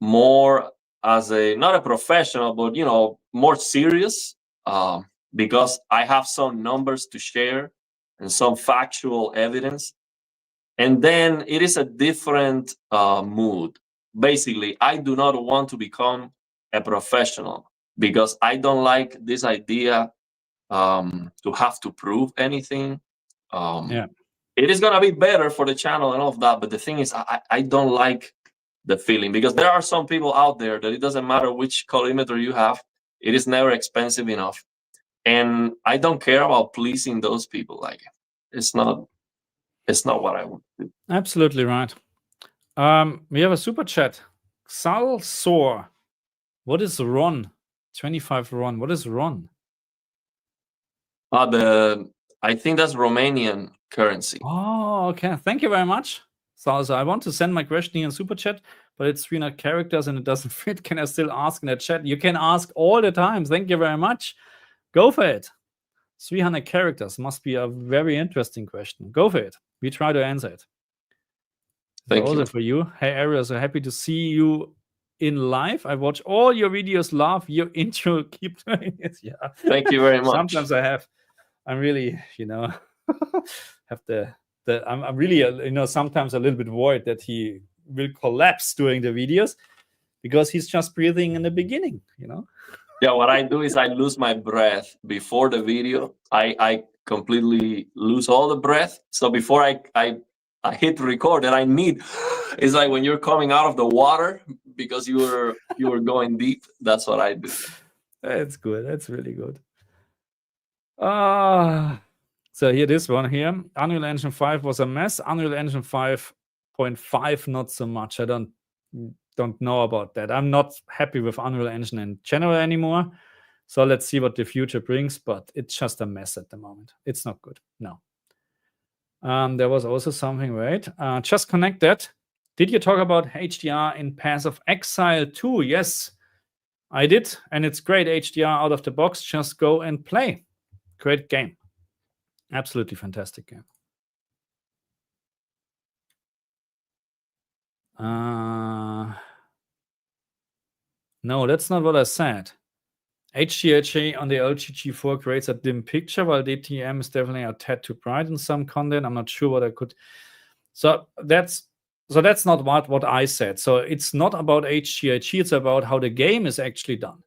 more as not a professional, but more serious, because I have some numbers to share and some factual evidence. And then it is a different mood. Basically, I do not want to become a professional because I don't like this idea to have to prove anything. It is going to be better for the channel and all of that. But the thing is, I don't like the feeling, because there are some people out there that it doesn't matter which colorimeter you have. It is never expensive enough. And I don't care about pleasing those people. Like, it's not what I want to do. Absolutely right. We have a super chat. Xal Sor. What is RON? 25 RON. What is RON? I think that's Romanian currency. Oh, okay. Thank you very much. So I want to send my question here in super chat, but it's 300 characters and it doesn't fit. Can I still ask in the chat? You can ask all the time. Thank you very much. Go for it. 300 characters must be a very interesting question. Go for it. We try to answer it. Thank also you. for you. Hey, Ariel, so happy to see you in live. I watch all your videos. Love your intro. Keep doing it. Yeah. Thank you very much. Sometimes I'm really, have I'm really, sometimes a little bit worried that he will collapse during the videos because he's just breathing in the beginning. Yeah, what I do is I lose my breath before the video. I completely lose all the breath. So before I hit record, and I need, it's like when you're coming out of the water because you were going deep. That's what I do. That's good. That's really good. So here, this one here. Unreal Engine 5 was a mess. Unreal Engine 5.5, not so much. I don't know about that. I'm not happy with Unreal Engine in general anymore. So let's see what the future brings, but it's just a mess at the moment. It's not good. No. There was also something, right? Just connect that. Did you talk about HDR in Path of Exile 2? Yes, I did. And it's great HDR out of the box. Just go and play. Great game. Absolutely fantastic game. No, that's not what I said. HDR on the LG G4 creates a dim picture, while DTM is definitely a tad too bright in some content. I'm not sure what I could. So that's not what I said. So it's not about HDR. It's about how the game is actually done.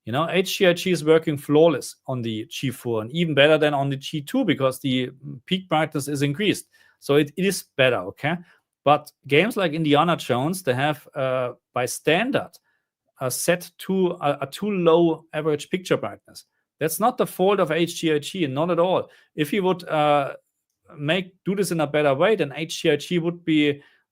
HDR is working flawless on the G4 and even better than on the G2 because the peak brightness is increased. So it is better, okay? But games like Indiana Jones, they have, by standard, set to a too low average picture brightness. That's not the fault of HDR, not at all. If you would do this in a better way, then HDR would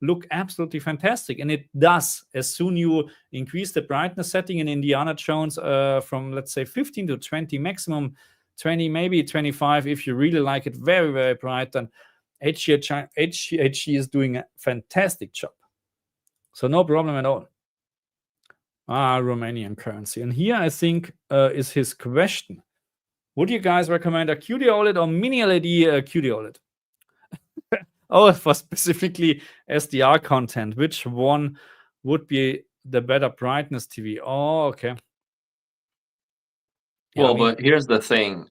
look absolutely fantastic, and it does. As soon you increase the brightness setting in Indiana Jones from, let's say, 15 to 20, maximum 20, maybe 25, if you really like it very, very bright, then HDR is doing a fantastic job. So no problem at all. Romanian currency. And here, I think, is his question. Would you guys recommend a QD OLED or mini LED QD OLED? Oh, for specifically SDR content. Which one would be the better brightness TV? Oh, okay. Well, but here's the thing.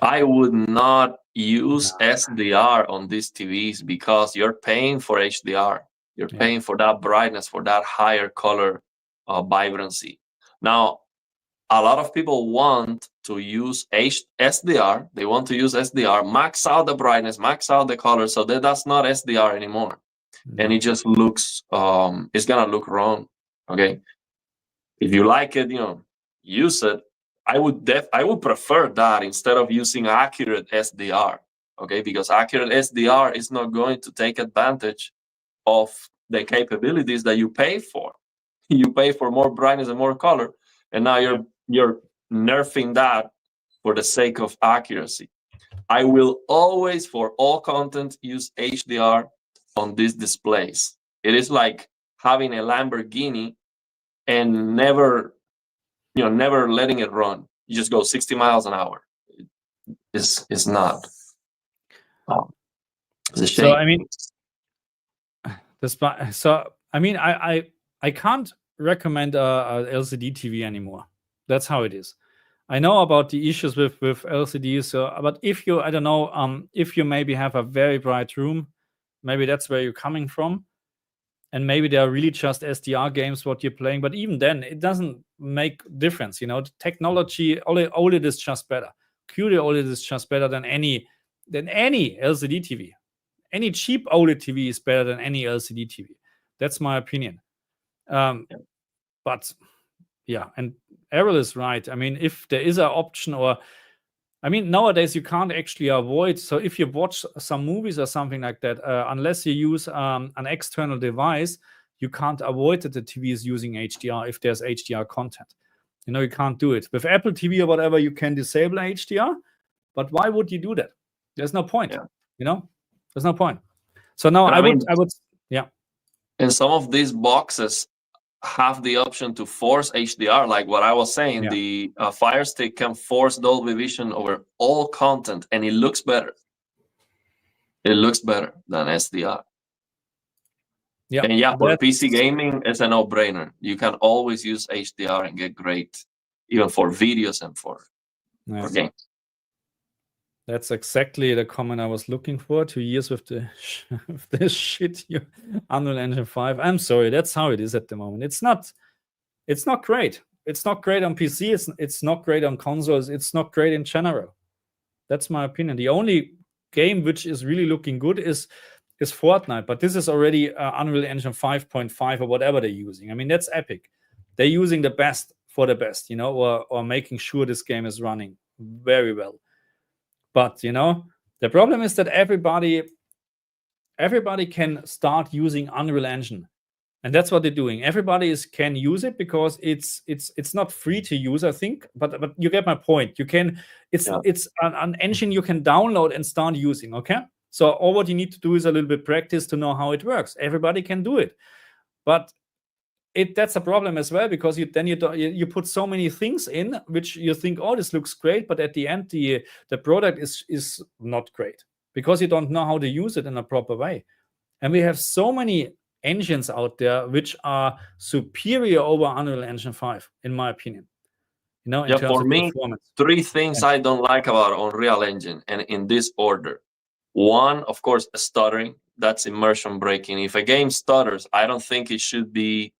I would not use SDR on these TVs because you're paying for HDR. You're paying for that brightness, for that higher color vibrancy. Now, a lot of people want to use SDR. They want to use SDR, max out the brightness, max out the color, so that's not SDR anymore. And it just looks, it's gonna look wrong. Okay. If you like it, use it. I would prefer that instead of using accurate SDR. Okay, because accurate SDR is not going to take advantage of the capabilities that you pay for. You pay for more brightness and more color, and now you're nerfing that for the sake of accuracy. I will always, for all content, use HDR on these displays. It is like having a Lamborghini and never letting it run. You just go 60 miles an hour. It's not. It's a shame. So I can't recommend a LCD TV anymore. That's how it is. I know about the issues with LCDs. But if you, I don't know, if you maybe have a very bright room, maybe that's where you're coming from, and maybe they are really just SDR games what you're playing. But even then, it doesn't make difference. The technology, OLED is just better. QD OLED is just better than any LCD TV. Any cheap OLED TV is better than any LCD TV. That's my opinion. But yeah, and Errol is right. If there is an option, nowadays you can't actually avoid. So if you watch some movies or something like that, unless you use an external device, you can't avoid that the TV is using HDR if there's HDR content. You can't do it. With Apple TV or whatever, you can disable HDR, but why would you do that? There's no point. There's no point. So now I would, yeah. And some of these boxes have the option to force HDR, like what I was saying. The Fire Stick can force Dolby Vision over all content, and it looks better. It looks better than SDR. Yeah, And yeah, for that's PC gaming, it's a no-brainer. You can always use HDR and get great, even for videos and for games. That's exactly the comment I was looking for. 2 years with the with this shit, Unreal Engine 5. I'm sorry, that's how it is at the moment. It's not great. It's not great on PC. It's not great on consoles. It's not great in general. That's my opinion. The only game which is really looking good is Fortnite, but this is already Unreal Engine 5.5 or whatever they're using. I mean, that's epic. They're using the best for the best, or making sure this game is running very well. But the problem is that everybody can start using Unreal Engine, and that's what they're doing. Everybody can use it because it's not free to use, I think. But you get my point. You can. It's an engine you can download and start using. Okay. So all what you need to do is a little bit practice to know how it works. Everybody can do it, but that's a problem as well, because you put so many things in which you think, oh, this looks great, but at the end the product is not great because you don't know how to use it in a proper way. And we have so many engines out there which are superior over Unreal Engine 5, in my opinion. In terms for of me, performance. 3 things I don't like about Unreal Engine, and in this order. One, of course, stuttering. That's immersion breaking. If a game stutters, I don't think it should be.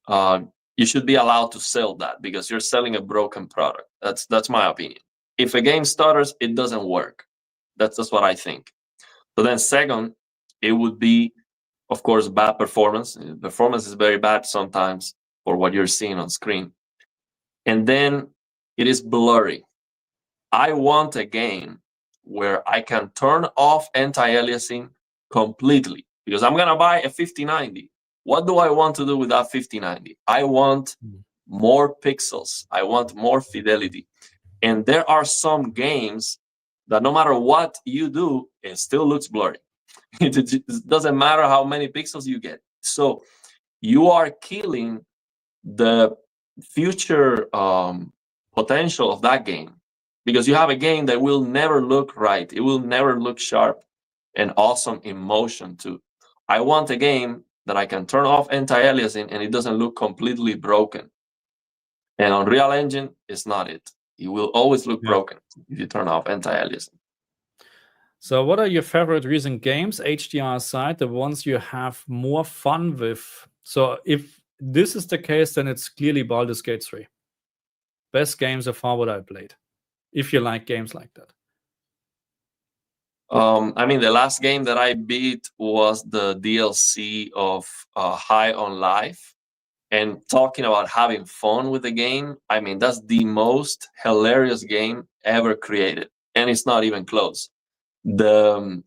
You should be allowed to sell that because you're selling a broken product. That's my opinion. If a game stutters, it doesn't work. That's just what I think. So then, second, it would be, of course, bad performance. Performance is very bad sometimes for what you're seeing on screen. And then it is blurry. I want a game where I can turn off anti-aliasing completely, because I'm gonna buy a 5090. What do I want to do with that 5090? I want more pixels. I want more fidelity. And there are some games that no matter what you do, it still looks blurry. It doesn't matter how many pixels you get. So you are killing the future potential of that game, because you have a game that will never look right. It will never look sharp and awesome in motion too. I want a game that I can turn off anti-aliasing and it doesn't look completely broken. And Unreal Engine is not it. It will always look broken if you turn off anti-aliasing. So what are your favorite recent games, HDR aside, the ones you have more fun with? So if this is the case, then it's clearly Baldur's Gate 3. Best game so far what I played, if you like games like that. I mean, the last game that I beat was the DLC of High on Life. And talking about having fun with the game, I mean, that's the most hilarious game ever created. And it's not even close. The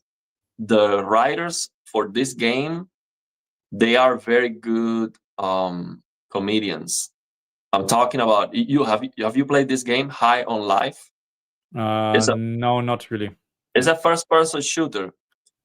writers for this game, they are very good comedians. I'm talking about, have you played this game, High on Life? No, not really. It's a first-person shooter,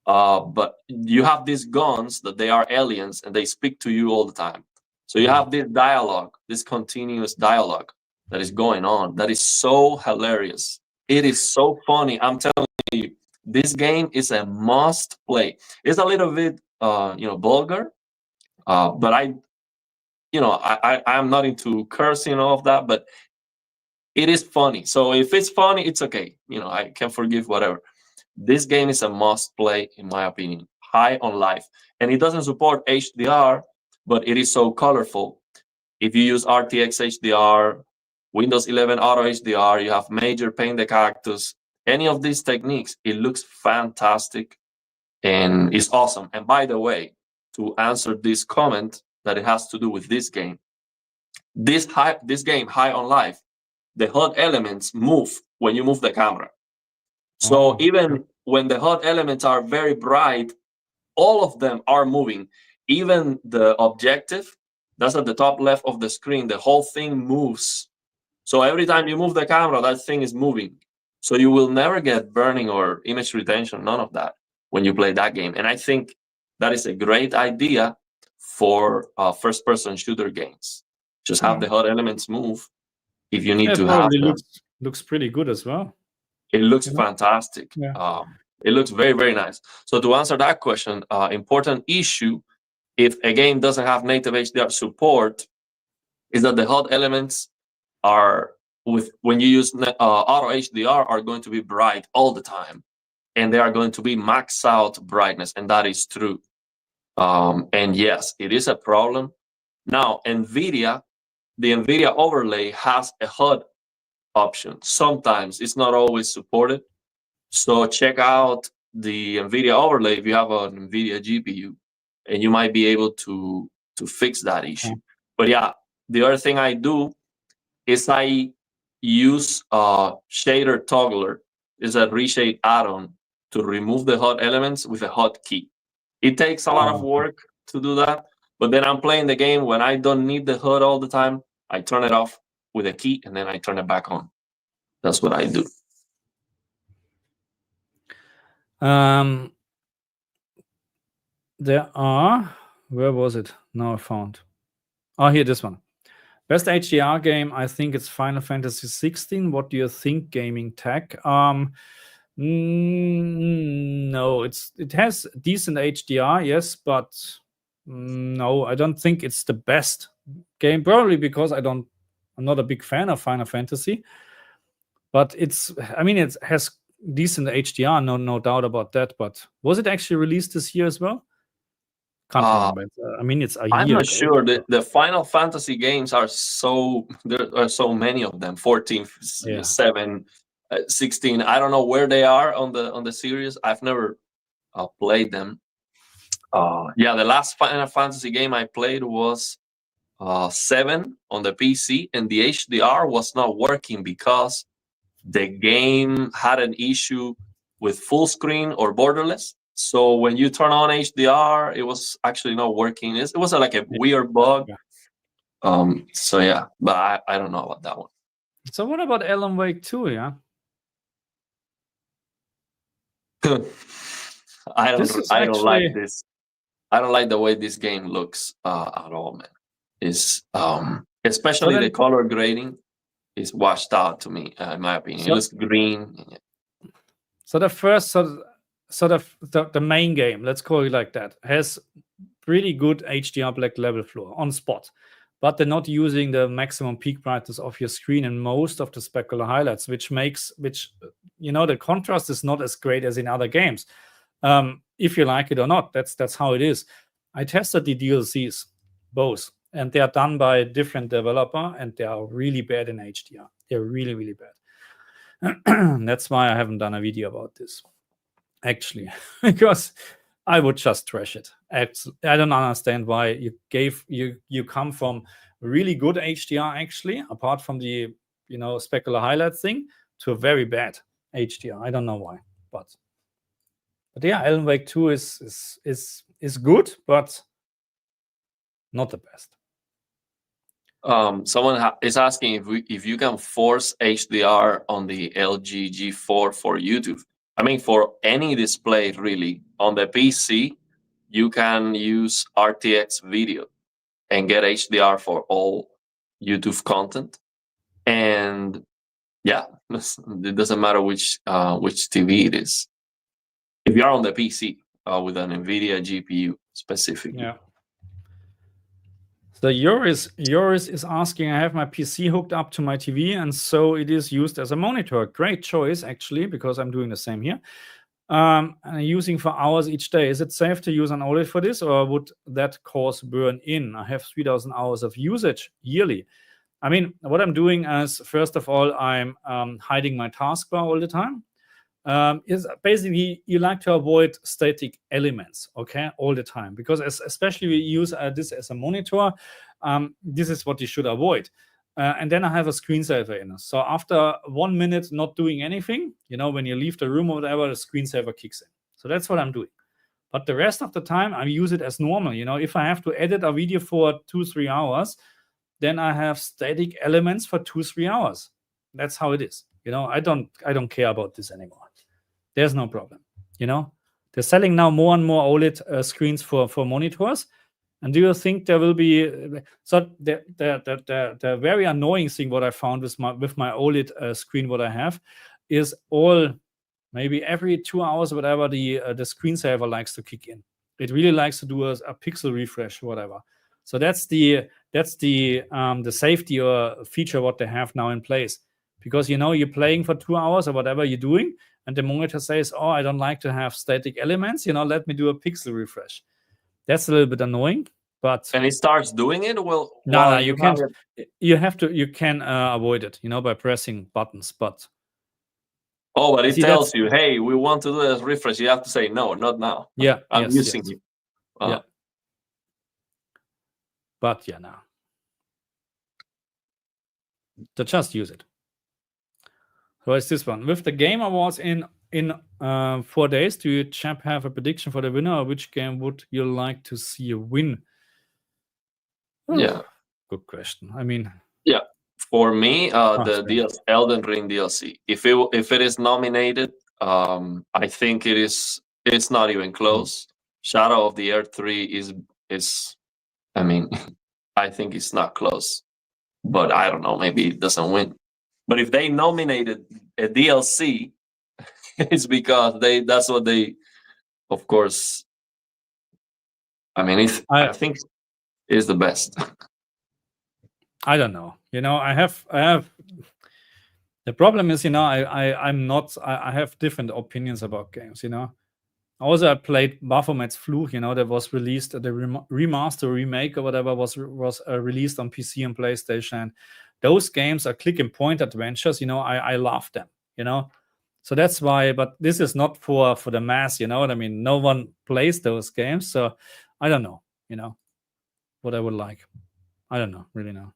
but you have these guns that they are aliens and they speak to you all the time. So you have this dialogue, this continuous dialogue that is going on. That is so hilarious. It is so funny. I'm telling you, this game is a must play. It's a little bit, vulgar, but I'm not into cursing and all of that, but it is funny. So if it's funny, it's okay. I can forgive whatever. This game is a must play, in my opinion. High on Life. And it doesn't support HDR, but it is so colorful. If you use RTX HDR, Windows 11 Auto HDR, you have major paint the cactus, any of these techniques, it looks fantastic and it's awesome. And by the way, to answer this comment that it has to do with this game, this game, High on Life, the HUD elements move when you move the camera. So even when the HUD elements are very bright, all of them are moving. Even the objective, that's at the top left of the screen, the whole thing moves. So every time you move the camera, that thing is moving. So you will never get burning or image retention, none of that, when you play that game. And I think that is a great idea for first-person shooter games. Just have the HUD elements move if you need to have them. Looks pretty good as well. It looks fantastic. It looks very, very nice. So to answer that question, important issue if a game doesn't have native HDR support is that the HUD elements are when you use auto HDR are going to be bright all the time, and they are going to be max out brightness, and that is true. And yes, it is a problem. Now, the NVIDIA overlay has a HUD option. Sometimes it's not always supported. So check out the NVIDIA overlay if you have an NVIDIA GPU, and you might be able to fix that issue. But yeah, the other thing I do is I use shader toggler, is a reshade add-on to remove the HUD elements with a hotkey. It takes a lot of work to do that, but then I'm playing the game when I don't need the HUD all the time. I turn it off with a key and then I turn it back on. That's what I do. There are, where was it? Now I found. Oh, here, this one. Best HDR game, I think it's Final Fantasy 16. What do you think, Gaming Tech? No, it has decent HDR, yes, but no, I don't think it's the best game. Probably because I'm not a big fan of Final Fantasy. But it has decent HDR, no doubt about that. But was it actually released this year as well? Can't remember. It's a year. I'm not sure. The Final Fantasy games there are so many of them. 14, 7, 16. I don't know where they are on the series. I've never played them. The last Final Fantasy game I played was 7 on the PC, and the HDR was not working because the game had an issue with full screen or borderless. So when you turn on HDR, it was actually not working. It was like a weird bug. So yeah, but I don't know about that one. So what about Alan Wake 2? Yeah. I don't like this. I don't like the way this game looks at all, man. It's especially the color grading is washed out to me, in my opinion. It looks green. So the first the main game, let's call it like that, has pretty good HDR black level floor on spot, but they're not using the maximum peak brightness of your screen in most of the specular highlights, which the contrast is not as great as in other games. If you like it or not, that's how it is. I tested the DLCs, both, and they are done by a different developer, and they are really bad in HDR. They're really, really bad. That's why I haven't done a video about this, actually, because I would just trash it. I don't understand why you come from really good HDR, actually, apart from the specular highlight thing, to a very bad HDR. I don't know why, but yeah, Alan Wake 2 is good, but not the best. Someone is asking if you can force HDR on the LG G4 for YouTube. I mean, for any display really on the PC, you can use RTX video and get HDR for all YouTube content. And yeah, it doesn't matter which TV it is. If you are on the PC with an NVIDIA GPU specifically. Yeah. So Yoris is asking, I have my PC hooked up to my TV, and so it is used as a monitor. Great choice, actually, because I'm doing the same here. And using for hours each day. Is it safe to use an OLED for this, or would that cause burn-in? I have 3,000 hours of usage yearly. I mean, what I'm doing is, first of all, I'm hiding my taskbar all the time. Is basically you like to avoid static elements, okay, all the time, because especially we use this as a monitor. This is what you should avoid. And then I have a screensaver in it. So after 1 minute not doing anything, when you leave the room or whatever, the screensaver kicks in. So that's what I'm doing. But the rest of the time, I use it as normal. If I have to edit a video for 2-3 hours, then I have static elements for 2-3 hours. That's how it is. I don't care about this anymore. There's no problem. They're selling now more and more OLED screens for monitors. And do you think there will be? So the very annoying thing what I found with my OLED screen what I have is maybe every 2 hours or whatever the screensaver likes to kick in. It really likes to do a pixel refresh, whatever. So that's the safety or feature what they have now in place. Because you're playing for 2 hours or whatever you're doing, and the monitor says, "Oh, I don't like to have static elements. Let me do a pixel refresh." That's a little bit annoying, but and it starts doing it. Well, no, you can't. You can avoid it, by pressing buttons. But it tells you, "Hey, we want to do a refresh." You have to say, "No, not now." Yeah, I'm using you. Yeah, but no. So just use it. So it's this one with the Game Awards in 4 days. Do you, champ, have a prediction for the winner, or which game would you like to see a win? Yeah, good question. I mean, yeah, for me, the Elden Ring DLC. If it is nominated, I think it's not even close. Shadow of the Earth 3 is. I mean, I think it's not close, but I don't know. Maybe it doesn't win. But if they nominated a DLC, it's because that's what they, of course. I mean, I think is the best. I don't know. I have. The problem is, I'm not. I have different opinions about games. Also, I played Baphomet's Fluch. That was released, the remaster, remake, or whatever was released on PC and PlayStation. Those games are click and point adventures. I love them. So that's why. But this is not for the mass. You know what I mean? No one plays those games, so I don't know. What I would like. I don't know. Really know.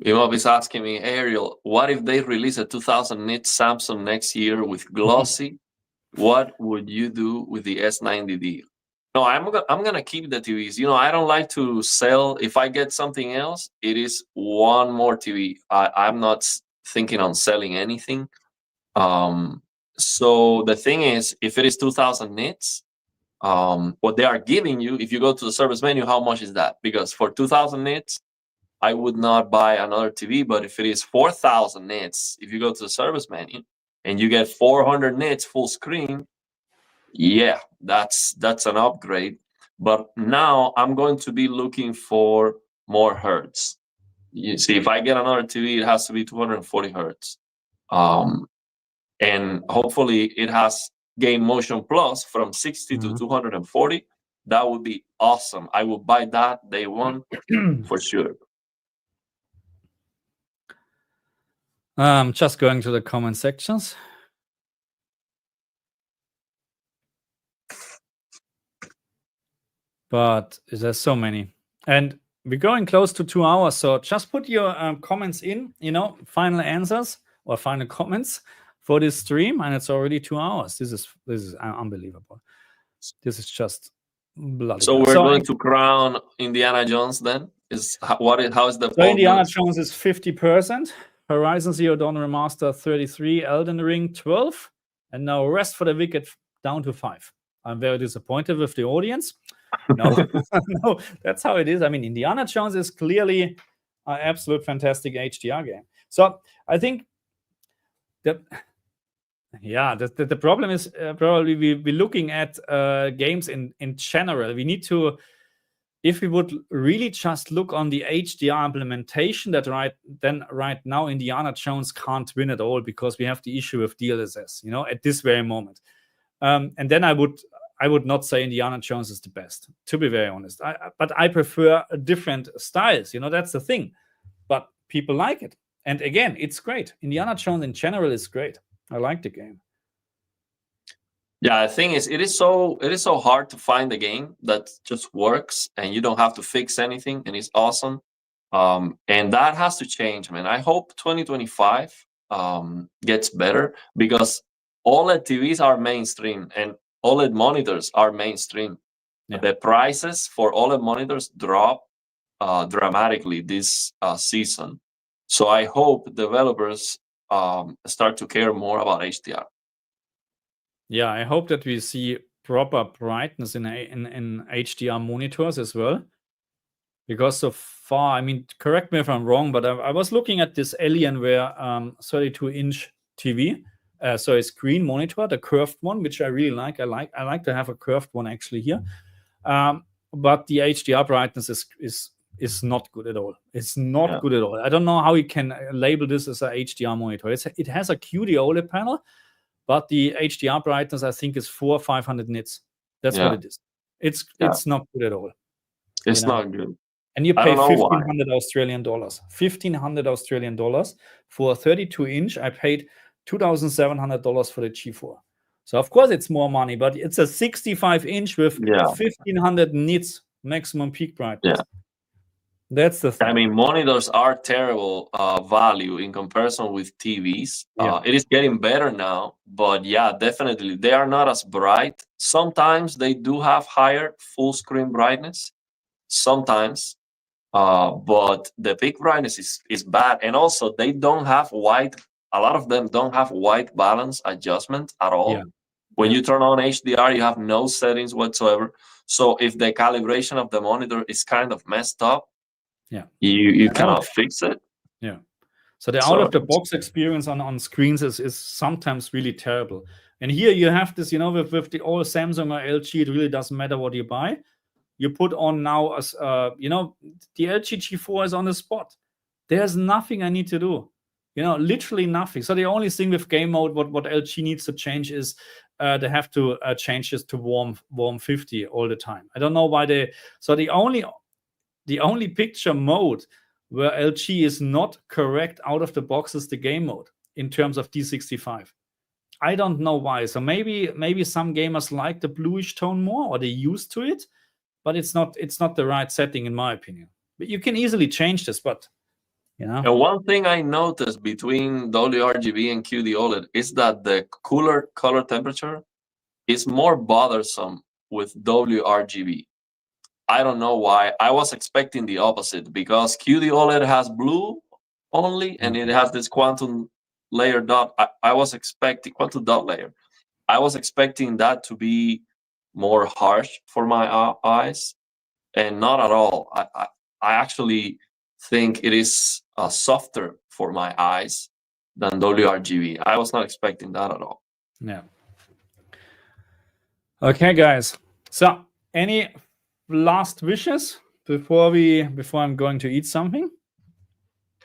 Imov is asking me, Ariel, what if they release a 2000 nit Samsung next year with glossy? What would you do with the S90D? No, I'm gonna keep the TVs. I don't like to sell. If I get something else, it is one more TV. I'm not thinking on selling anything. So the thing is, if it is 2000 nits, what they are giving you, if you go to the service menu, how much is that? Because for 2000 nits, I would not buy another TV. But if it is 4000 nits, if you go to the service menu and you get 400 nits full screen, yeah, that's an upgrade. But now I'm going to be looking for more hertz. You see, if I get another TV, it has to be 240 hertz. And hopefully it has Game Motion Plus from 60 to 240. That would be awesome. I will buy that day one for sure. Just going to the comment sections. But there's so many. And we're going close to 2 hours. So just put your comments in, final answers or final comments for this stream. And it's already 2 hours. This is unbelievable. This is just bloody. So we're going to crown Indiana Jones then? How is the so Indiana Jones is 50%, Horizon Zero Dawn Remaster 33, Elden Ring 12, and now Rest for the Wicked down to 5. I'm very disappointed with the audience. No, no, that's how it is. I mean, Indiana Jones is clearly an absolute fantastic HDR game. So I think that, the problem is probably we're looking at games in general. We need to, if we would really just look on the HDR implementation, that right now Indiana Jones can't win at all because we have the issue with DLSS, at this very moment. And then I would not say Indiana Jones is the best, to be very honest. But I prefer different styles. That's the thing. But people like it. And again, it's great. Indiana Jones in general is great. I like the game. Yeah, the thing is, it is so hard to find a game that just works and you don't have to fix anything, and it's awesome. And that has to change, man. I hope 2025 gets better because OLED TVs are mainstream and OLED monitors are mainstream. Yeah. The prices for OLED monitors drop dramatically this season. So I hope developers start to care more about HDR. Yeah, I hope that we see proper brightness in HDR monitors as well. Because so far, I mean, correct me if I'm wrong, but I was looking at this Alienware 32-inch TV. So a screen monitor, the curved one, which I really like. I like to have a curved one actually here. But the HDR brightness is not good at all. It's not good at all. I don't know how you can label this as a HDR monitor. It has a QD OLED panel, but the HDR brightness, I think, is 400 or 500 nits. That's what it is. It's not good at all. It's not good. And you pay $1,500 Australian dollars. $1,500 Australian dollars for a 32-inch. I paid $2,700 for the G4. So of course it's more money, but it's a 65-inch with 1,500 nits maximum peak brightness. That's the thing. I mean, monitors are terrible value in comparison with TVs. It is getting better now, but definitely they are not as bright. Sometimes they do have higher full screen brightness. Sometimes, but the peak brightness is bad, and also they don't have white. A lot of them don't have white balance adjustment at all. When you turn on HDR, you have no settings whatsoever. So if the calibration of the monitor is kind of messed up, you cannot fix it. So the out-of-the-box experience on screens is sometimes really terrible. And here you have this, with the all Samsung or LG, it really doesn't matter what you buy. You put on now, as the LG G4 is on the spot. There's nothing I need to do. Literally nothing. So the only thing with game mode, what LG needs to change is they have to change this to warm 50 all the time. I don't know why they. So the only picture mode where LG is not correct out of the box is the game mode in terms of D65. I don't know why. So maybe some gamers like the bluish tone more, or they're used to it, but it's not the right setting in my opinion. But you can easily change this, but. And one thing I noticed between WRGB and QD OLED is that the cooler color temperature is more bothersome with WRGB. I don't know why. I was expecting the opposite, because QD OLED has blue only, and it has this quantum layer dot. I was expecting quantum dot layer. I was expecting that to be more harsh for my eyes, and not at all. I actually think it is softer for my eyes than WRGB. I was not expecting that at all. Okay, guys. So, any last wishes before I'm going to eat something?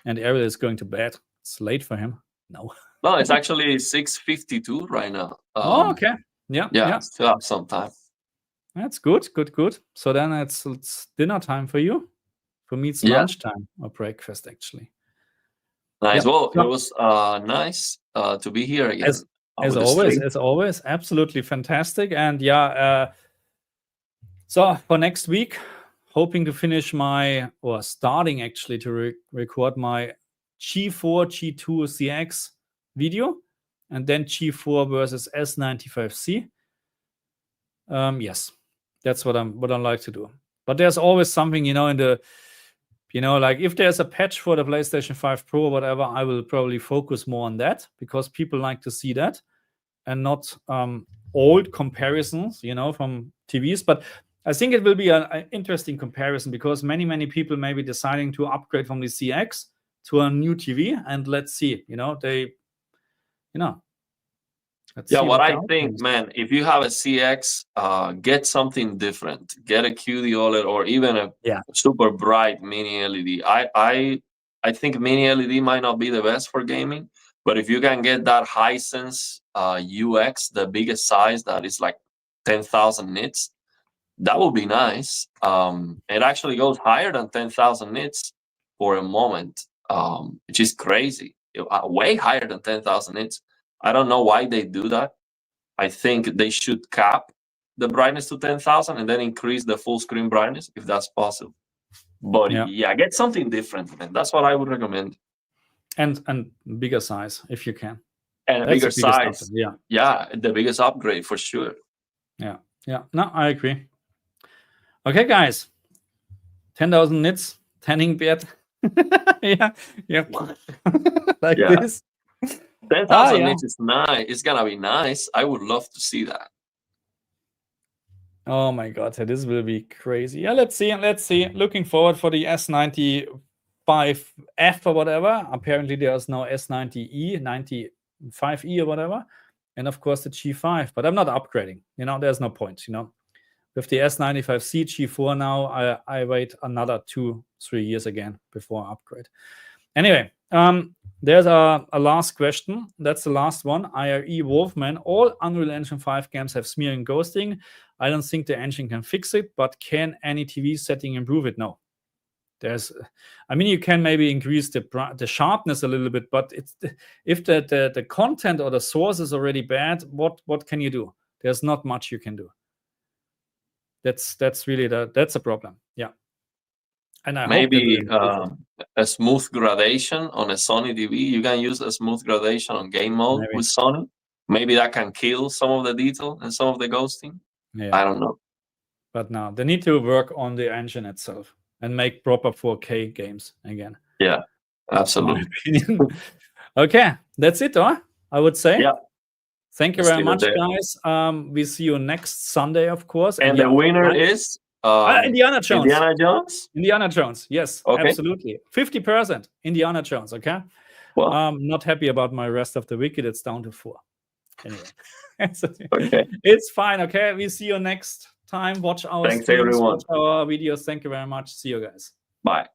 And Ariel is going to bed. It's late for him. No, it's actually 6:52 right now. Okay. Yeah. Still have some time. That's good. So then it's dinner time for you. For me, it's lunchtime or breakfast, actually. Nice. Well, it was nice to be here again. As always, absolutely fantastic. And so for next week, hoping to finish starting actually to record my G4, G2 CX video, and then G4 versus S95C. Yes, that's what I like to do. But there's always something, in the. Like if there's a patch for the PlayStation 5 Pro or whatever, I will probably focus more on that, because people like to see that and not old comparisons, from TVs. But I think it will be an interesting comparison, because many people may be deciding to upgrade from the CX to a new TV, and let's see, what I think, man, if you have a CX, get something different. Get a QD OLED or even a super bright mini LED. I think mini LED might not be the best for gaming, but if you can get that Hisense UX, the biggest size, that is like 10,000 nits, that would be nice. It actually goes higher than 10,000 nits for a moment, which is crazy. Way higher than 10,000 nits. I don't know why they do that. I think they should cap the brightness to 10,000 and then increase the full screen brightness if that's possible. But get something different, man. That's what I would recommend. And bigger size if you can. And a bigger size. The biggest upgrade for sure. Yeah. No, I agree. Okay, guys. 10,000 nits, tanning bed. This. 10,000 nits is nice. It's gonna be nice. I would love to see that. Oh my God, this will be crazy. Let's see. Looking forward for the S95F or whatever. Apparently there's no S90E, 95E or whatever, and of course the G5. But I'm not upgrading. There's no point. With the S95C G4 now, I wait another 2-3 years again before I upgrade. Anyway, there's a last question. That's the last one. IRE Wolfman. All Unreal Engine 5 games have smearing ghosting. I don't think the engine can fix it, but can any TV setting improve it? No. I mean, you can maybe increase the sharpness a little bit, but if the content or the source is already bad, what can you do? There's not much you can do. That's really that's a problem. Yeah. And I maybe a smooth gradation on a Sony TV. You can use a smooth gradation on game mode with Sony. Maybe that can kill some of the detail and some of the ghosting. Yeah. I don't know. But now they need to work on the engine itself and make proper 4K games again. Yeah, absolutely. Okay, that's it, huh? I would say. Yeah. Thank you very much, guys. We see you next Sunday, of course. And the winner is Indiana Jones. Indiana Jones? Indiana Jones, yes, okay. Absolutely. 50% Indiana Jones, okay? Well, not happy about my rest of the weekend. It's down to 4. Anyway. Okay. It's fine, okay? We see you next time. Watch our streams, watch our videos. Thank you very much. See you guys. Bye.